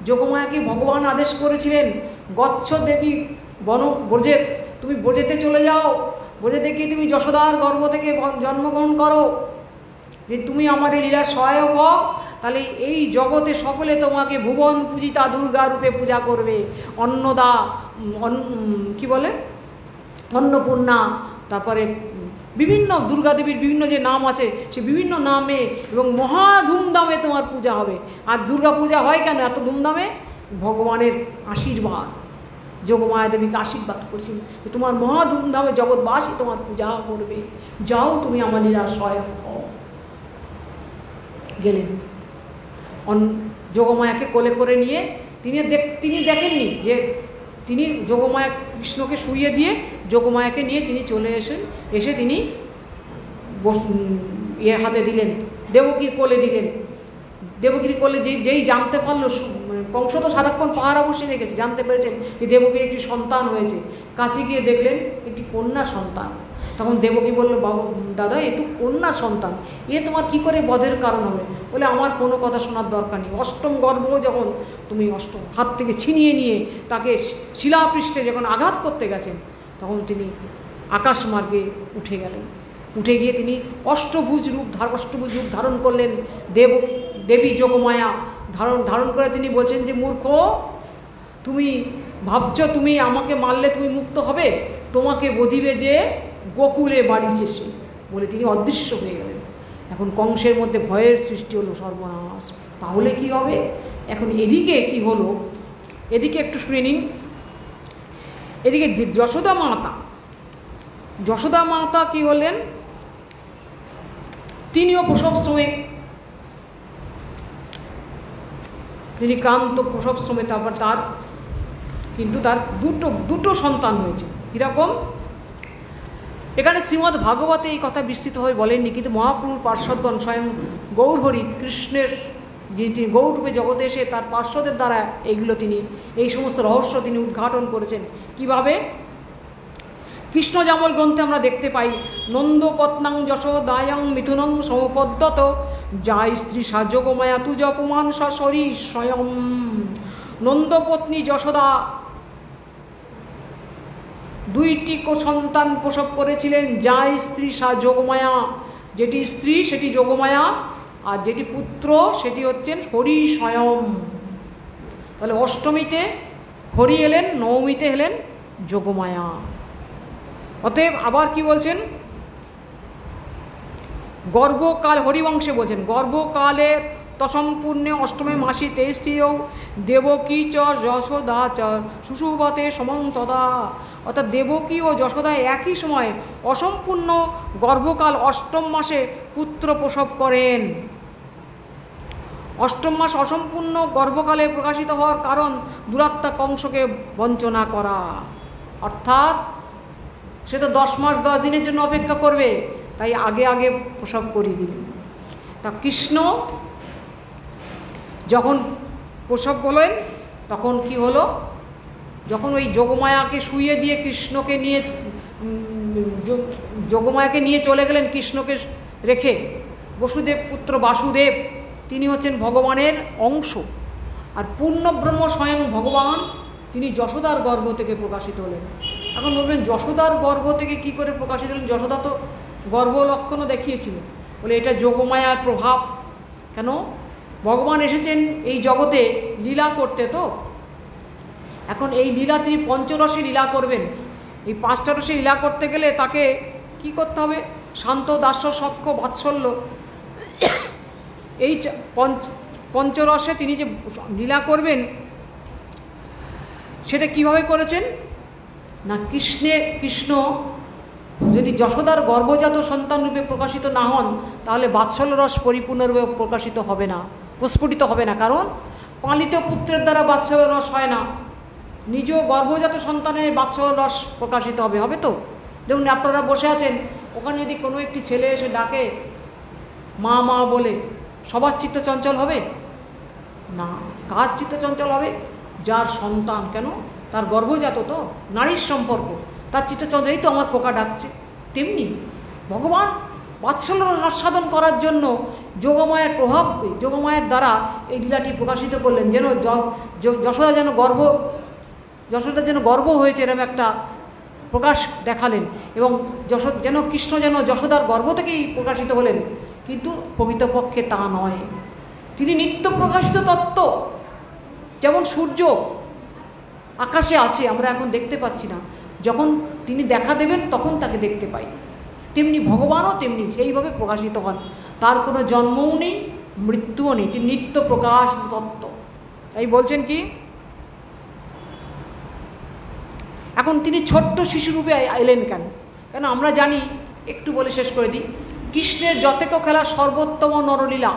যোগমায়াকে ভগবান আদেশ করেছিলেন, গচ্ছ দেবী ব্রজে, তুমি ব্রজেতে চলে যাও, ব্রজেতে গিয়ে তুমি যশোদার গর্ভ থেকে জন্মগ্রহণ করো। যে তুমি আমার এই লীলার সহায়ক হও, তাহলে এই জগতে সকলে তোমাকে ভুবন পূজিতা দুর্গা রূপে পূজা করবে। অন্নদা, কি বলে, অন্নপূর্ণা, তারপরে বিভিন্ন দুর্গাদেবীর বিভিন্ন যে নাম আছে, সে বিভিন্ন নামে এবং মহা ধুমধামে তোমার পূজা হবে। আর দুর্গা পূজা হয় কেন এত ধুমধামে? ভগবানের আশীর্বাদ। যোগমায়া দেবীকে আশীর্বাদ করছেন যে তোমার মহা ধুমধামে জগৎবাসী তোমার পূজা করবে, যাও তুমি আমার লীলার সহায়ক হও। গেলেন যোগমায়াকে কোলে করে নিয়ে। তিনি দেখেননি যে তিনি যোগমায়া কৃষ্ণকে শুইয়ে দিয়ে যোগমায়াকে নিয়ে তিনি চলে এসে তিনি হাতে দিলেন, দেবকীর কোলে দিলেন। দেবকীর কোলে যেই জানতে পারলো, কংস তো সারাক্ষণ পাহারা বসে রেখেছে, জানতে পেরেছেন যে দেবকীর একটি সন্তান হয়েছে। কাছে গিয়ে দেখলেন একটি কন্যা সন্তান। তখন দেবকী বলল, বাবু দাদা, এ তো কন্যা সন্তান, এ তোমার কি করে বধের কারণ হবে? বলে আমার কোনো কথা শোনার দরকার নেই। অষ্টম গর্ভ যখন তুমি হাত থেকে ছিনিয়ে নিয়ে তাকে শিলাপৃষ্ঠে যখন আঘাত করতে গেছেন, তখন তিনি আকাশ মার্গে উঠে গেলেন। উঠে গিয়ে তিনি অষ্টভুজ রূপ ধারণ করলেন। দেবী যোগমায়া ধারণ করে তিনি বলছেন যে, মূর্খ, তুমি ভাবছো তুমি আমাকে মারলে তুমি মুক্ত হবে? তোমাকে বধিবে যে গোকুলে বাড়ি শেষে। বলে তিনি অদৃশ্য হয়ে গেলেন। এখন কংসের মধ্যে ভয়ের সৃষ্টি হলো, সর্বনাশ, তাহলে কি হবে? এখন এদিকে কি হলো, এদিকে একটু শুনে নিন। এদিকে যশোদা মাতা কি হলেন, তিনিও প্রসব শ্রমিক, তিনি ক্লান্ত প্রসব শ্রমে, তারপর তার দুটো সন্তান হয়েছে। কীরকম? এখানে শ্রীমদ্ ভাগবতে এই কথা বিস্তৃতভাবে বলেননি, কিন্তু মহাপ্রভুর পার্শ্বদগণ স্বয়ং গৌরহরি কৃষ্ণের, যিনি তিনি গৌরূপে জগতে এসে তার পার্শ্বদের দ্বারা এইগুলো তিনি, এই সমস্ত রহস্য তিনি উদ্ঘাটন করেছেন। কিভাবে? কৃষ্ণজামল গ্রন্থে আমরা দেখতে পাই, নন্দপত্নাং যশোদায়াং মিথুনং সমপদ্যত যাই স্ত্রী সা যোগমায়া তুজ অপমান সরি স্বয়ং। নন্দপত্নী যশোদা দুইটি সন্তান প্রসব করেছিলেন, যাই স্ত্রী সা যোগমায়া, যেটি স্ত্রী সেটি যোগমায়া, আর যেটি পুত্র সেটি হচ্ছেন হরি স্বয়ং। তাহলে অষ্টমীতে হরি এলেন, নবমীতে এলেন যোগমায়া। অতএব আবার কি বলছেন, গর্ভকাল, হরিবংশে বলছেন, গর্ভকালে তসম্পূর্ণে অষ্টমে মাসিতে স্ত্রীও দেবকী চ যশোদা চ সুষুবতে সমং তদা। অর্থাৎ দেবকী ও যশোদা একই সময় অসম্পূর্ণ গর্ভকাল অষ্টম মাসে পুত্র প্রসব করেন। অষ্টম মাস অসম্পূর্ণ গর্ভকালে প্রকাশিত হওয়ার কারণ দুরাত্মা কংসকে বঞ্চনা করা, অর্থাৎ সে তো 10 মাস 10 দিনের জন্য অপেক্ষা করবে, তাই আগে আগে প্রসব করিয়ে দিলেন। তা কৃষ্ণ যখন প্রসব বলেন তখন কি হলো, যখন ওই যোগমায়াকে শুইয়ে দিয়ে কৃষ্ণকে নিয়ে, যোগমায়াকে নিয়ে চলে গেলেন কৃষ্ণকে রেখে, বসুদেব পুত্র বাসুদেব তিনি হচ্ছেন ভগবানের অংশ, আর পূর্ণব্রহ্ম স্বয়ং ভগবান তিনি যশোদার গর্ভ থেকে প্রকাশিত হলেন। এখন বলবেন যশোদার গর্ভ থেকে কি করে প্রকাশিত হলেন? যশোদা তো গর্ভ লক্ষণও দেখিয়েছিল, বলে এটা যোগমায়ার প্রভাব। কেন? ভগবান এসেছেন এই জগতে লীলা করতে, তো এখন এই লীলা তিনি পঞ্চরসে লীলা করবেন। এই 5টা রসে লীলা করতে গেলে তাকে কি করতে হবে? শান্ত, দাস্য, সখ্য, বাৎসল্য, এই পঞ্চরসে তিনি যে লীলা করবেন সেটা কিভাবে করেছেন না, কৃষ্ণ যদি যশোদার গর্ভজাত সন্তান রূপে প্রকাশিত না হন, তাহলে বাৎসল্য রস পরিপূর্ণরূপে প্রকাশিত হবে না, প্রস্ফুটিত হবে না। কারণ পালিত পুত্রের দ্বারা বাৎসল্য রস হয় না, নিজ গর্ভজাত সন্তানের বাৎসল্য রস প্রকাশিত হবে তো। দেখুন আপনারা বসে আছেন, ওখানে যদি কোনো একটি ছেলে এসে ডাকে মা মা বলে, সবার চিত্ত চঞ্চল হবে না। কার চিত্ত চঞ্চল হবে? যার সন্তান। কেন? তার গর্ভজাত তো, নারীর সম্পর্ক, তার চিত্ত চঞ্চল, এই তো আমার পোকা ডাকছে। তেমনি ভগবান বাৎসল্য আস্বাদন করার জন্য যোগমায়ের প্রভাব, যোগমায়ের দ্বারা এই লীলাটি প্রকাশিত করলেন, যেন যশোদা যেন গর্ব হয়েছে এরকম একটা প্রকাশ দেখালেন, এবং যেন কৃষ্ণ যেন যশোদার গর্ভ থেকেই প্রকাশিত হলেন, কিন্তু প্রকৃতপক্ষে তা নয়। তিনি নিত্য প্রকাশিত তত্ত্ব, যেমন সূর্য আকাশে আছে, আমরা এখন দেখতে পাচ্ছি না, যখন তিনি দেখা দেবেন তখন তাকে দেখতে পাই, তেমনি ভগবানও তেমনি সেইভাবে প্রকাশিত হন। তার কোনো জন্মও নেই, মৃত্যুও নেই, তিনি নিত্য প্রকাশ তত্ত্ব। তাই বলছেন কি, এখন তিনি ছোট্ট শিশুরূপে এলেন কেন? কেন আমরা জানি, একটু বলে শেষ করে দিই, কৃষ্ণের যতেক খেলা সর্বোত্তম নরলীলা।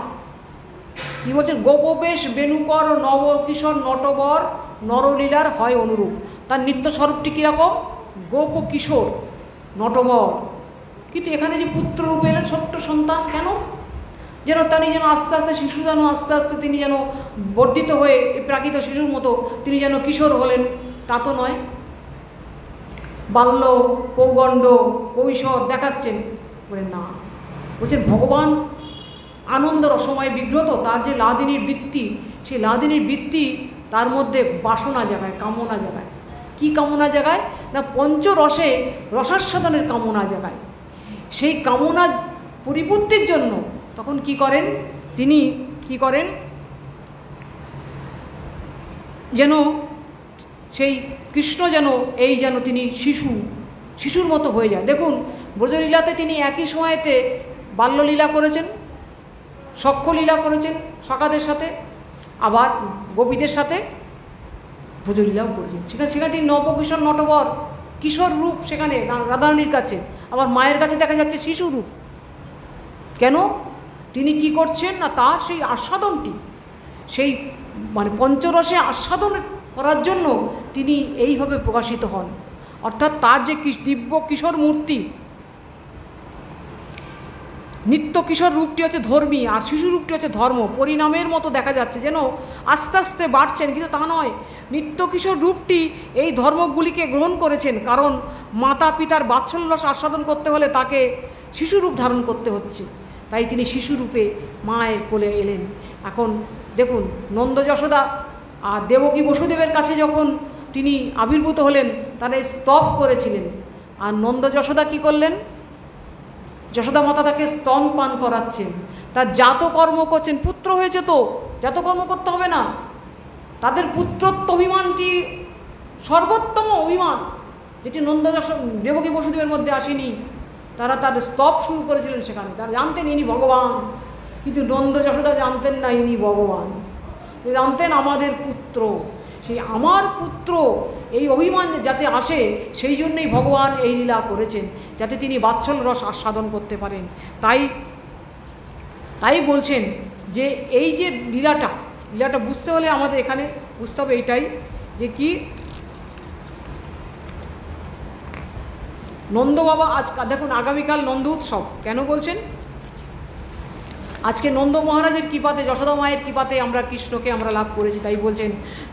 কি বলছেন? গোপবেশ বেণুকর নবকিশোর নটবর নরলীলার হয় অনুরূপ। তার নিত্য স্বরূপটি কীরকম? গোপ কিশোর নটবর। কিন্তু এখানে যে পুত্ররূপে এলেন, ছোট্ট সন্তান, কেন? যেন তিনি যেন আস্তে আস্তে শিশু, যেন আস্তে আস্তে তিনি যেন বর্ধিত হয়ে প্রাকৃত শিশুর মতো তিনি যেন কিশোর হলেন, তা তো নয়। বাল্য, পৌগণ্ড, কৈশোর দেখাচ্ছেন, বলে না। বলছেন ভগবান আনন্দ রসময় বিগ্রত, তার যে লাদিনীর বৃত্তি, সেই লাদিনীর বৃত্তি তার মধ্যে বাসনা জাগায়, কামনা জাগায়। কি কামনা জাগায় না? পঞ্চরসে রসাস্বাদনের কামনা জাগায়। সেই কামনা পরিপূর্তির জন্য তখন কি করেন তিনি? কি করেন? যেন সেই কৃষ্ণ যেন তিনি শিশুর মতো হয়ে যায়। দেখুন ব্রজলীলাতে তিনি একই সময়তে বাল্যলীলা করেছেন, সখ্যলীলা করেছেন সখাদের সাথে, আবার গোপীদের সাথে ভোজলীলাও করেছেন। সেখানে তিনি নবকিশোর নটবর কিশোর রূপ সেখানে রাধারানীর কাছে, আবার মায়ের কাছে দেখা যাচ্ছে শিশু রূপ। কেন? তিনি কি করছেন না, তার সেই আস্বাদনটি, সেই মানে পঞ্চরসে আস্বাদন করার জন্য তিনি এইভাবে প্রকাশিত হন। অর্থাৎ তার যে দিব্য কিশোর মূর্তি, নিত্য কিশোর রূপটি হচ্ছে ধর্মী, আর শিশু রূপটি হচ্ছে ধর্ম, পরিণামের মতো দেখা যাচ্ছে, যেন আস্তে আস্তে বাড়ছেন, কিন্তু তা নয়। নিত্য কিশোর রূপটি এই ধর্মগুলিকে গ্রহণ করেছেন, কারণ মাতা পিতার বাৎসল্যরস আস্বাদন করতে হলে তাকে শিশুরূপ ধারণ করতে হচ্ছে, তাই তিনি শিশুরূপে মায়ের কোলে এলেন। এখন দেখুন, নন্দ যশোদা আর দেবকী বসুদেবের কাছে যখন তিনি আবির্ভূত হলেন, তারা স্তব করেছিলেন, আর নন্দ যশোদা কী করলেন? যশোদা মাতা তাকে স্তন পান করাচ্ছেন, তার জাতকর্ম করছেন। পুত্র হয়েছে তো জাতকর্ম করতে হবে না? তাদের পুত্রত্ব অভিমানটি সর্বোত্তম অভিমান, যেটি নন্দ দেবকী বসুদেবের মধ্যে আসেনি। তারা তার স্তব শুরু করেছিলেন সেখানে, তারা জানতেন ইনি ভগবান, কিন্তু নন্দ যশোদা জানতেন না ইনি ভগবান, জানতেন আমাদের পুত্র। সেই আমার পুত্র এই অভিমান যাতে আসে, সেই জন্যই ভগবান এই লীলা করেছেন, যাতে তিনি বাৎসল্য রস আস্বাদন করতে পারেন। তাই বলছেন যে এই যে লীলাটা বুঝতে হলে আমাদের এখানে বুঝতে হবে এইটাই, যে কি নন্দ বাবা আজ দেখুন, আগামীকাল নন্দ উৎসব। কেন বলছেন? আজকে নন্দ মহারাজের কৃপাতে, যশোদা মায়ের কৃপাতে আমরা কৃষ্ণকে আমরা লাভ করেছি। তাই বলছেন,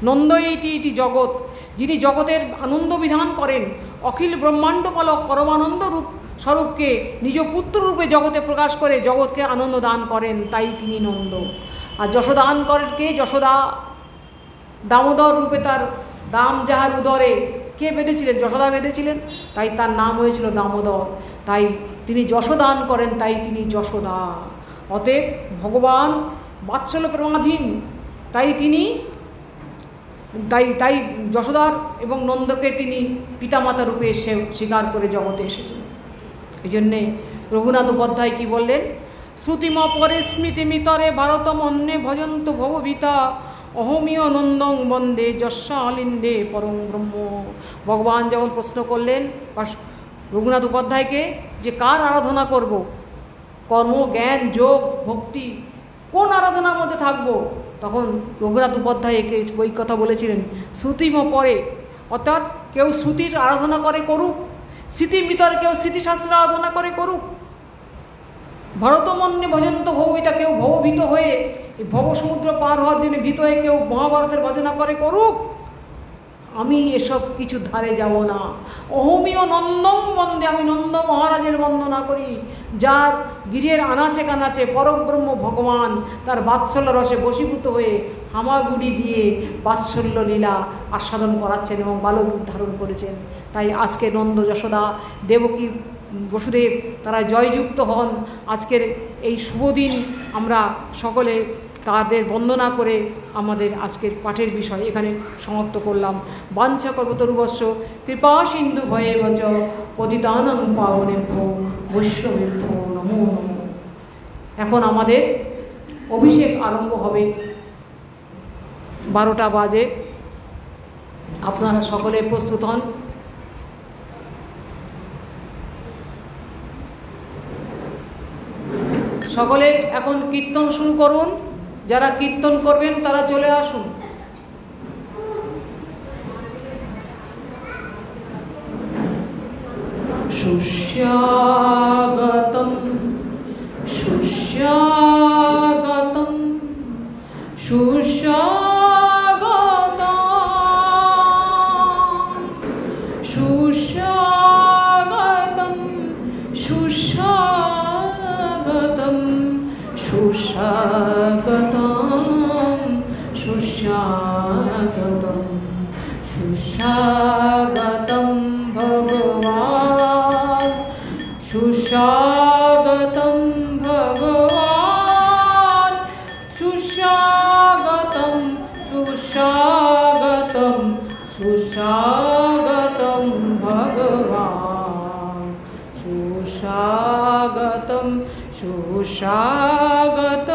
নন্দ ইতি জগৎ, যিনি জগতের আনন্দ বিধান করেন, অখিল ব্রহ্মাণ্ড পালক পরমানন্দ রূপ স্বরূপকে নিজ পুত্র রূপে জগতে প্রকাশ করে জগৎকে আনন্দ দান করেন, তাই তিনি নন্দ। আর যশোদা দান করেন কে? যশোদা দামোদর রূপে, তার দাম যাহার উদরে কে বেঁধেছিলেন? যশোদা বেঁধেছিলেন, তাই তার নাম হয়েছিল দামোদর। তাই তিনি যশোদান করেন, তাই তিনি যশোদা। অতএব ভগবান বাৎসল্য প্রেমাধীন, তাই যশোদার এবং নন্দকে তিনি পিতামাতা রূপে এসে স্বীকার করে জগতে এসেছেন। এই জন্যে রঘুনাথ উপাধ্যায় কি বললেন? শ্রুতিম পরে স্মৃতিমিতরে ভারতম অন্যে ভজন্ত ভবভীতা অহমীয় নন্দং বন্দে যশালিন্দে পরম ব্রহ্ম। ভগবান যেমন প্রশ্ন করলেন রঘুনাথ উপাধ্যায়কে যে কার আরাধনা করব, কর্ম, জ্ঞান, যোগ, ভক্তি, কোন আরাধনার মধ্যে থাকব? তখন রঘুনাথ উপাধ্যায় একে ওই কথা বলেছিলেন, শ্রুতিম পরে, অর্থাৎ কেউ শ্রুতির আরাধনা করে করুক, স্মৃতির ভিতরে কেউ স্মৃতিশাস্ত্রের আরাধনা করে করুক, ভারতমন্যে ভজন্ত ভবভীতা, কেউ ভবভীত হয়ে ভবসমুদ্র পার হওয়ার জন্য ভীত হয়ে কেউ মহাভারতের ভজনা করে করুক, আমি এসব কিছু ধারে যাব না। অহমীয় নন্দম বন্দে, আমি নন্দ মহারাজের বন্দনা করি, যার গৃহের আনাচে কানাচে পরব্রহ্ম ভগবান তার বাৎসল্য রসে বশীভূত হয়ে হামাগুড়ি দিয়ে বাৎসল্য লীলা আস্বাদন করাচ্ছেন এবং বালক ধারণ করেছেন। তাই আজকে নন্দ যশোদা দেবকী বসুদেব তারা জয়যুক্ত হন। আজকের এই শুভ দিন আমরা সকলে তাদের বন্দনা করে আমাদের আজকের পাঠের বিষয় এখানে সমাপ্ত করলাম। বাঞ্ছা কল্পতরুবশ্য কৃপা সিন্ধু ভয়ে বচ পতিতানাং পাবনেভ্যো বৈষ্ণবেভ্যো নমো নমঃ। এখন আমাদের অভিষেক আরম্ভ হবে, 12টা বাজে। আপনারা সকলে প্রস্তুত হন। সকলে এখন কীর্তন শুরু করুন। যারা কীর্তন করবেন তারা চলে আসুন। সুস্বাগতম সুস্বাগতম সুস্বাগতম সুস্বাগতম সুস্বাগতম সুস্বাগতম সুস্বাগতম সুস্বাগতম ভগবান সুস্বাগতম ভগবান সুস্বাগতম সুস্বাগতম সুস্বাগতম ভগবান সুস্বাগতম সুস্বাগতম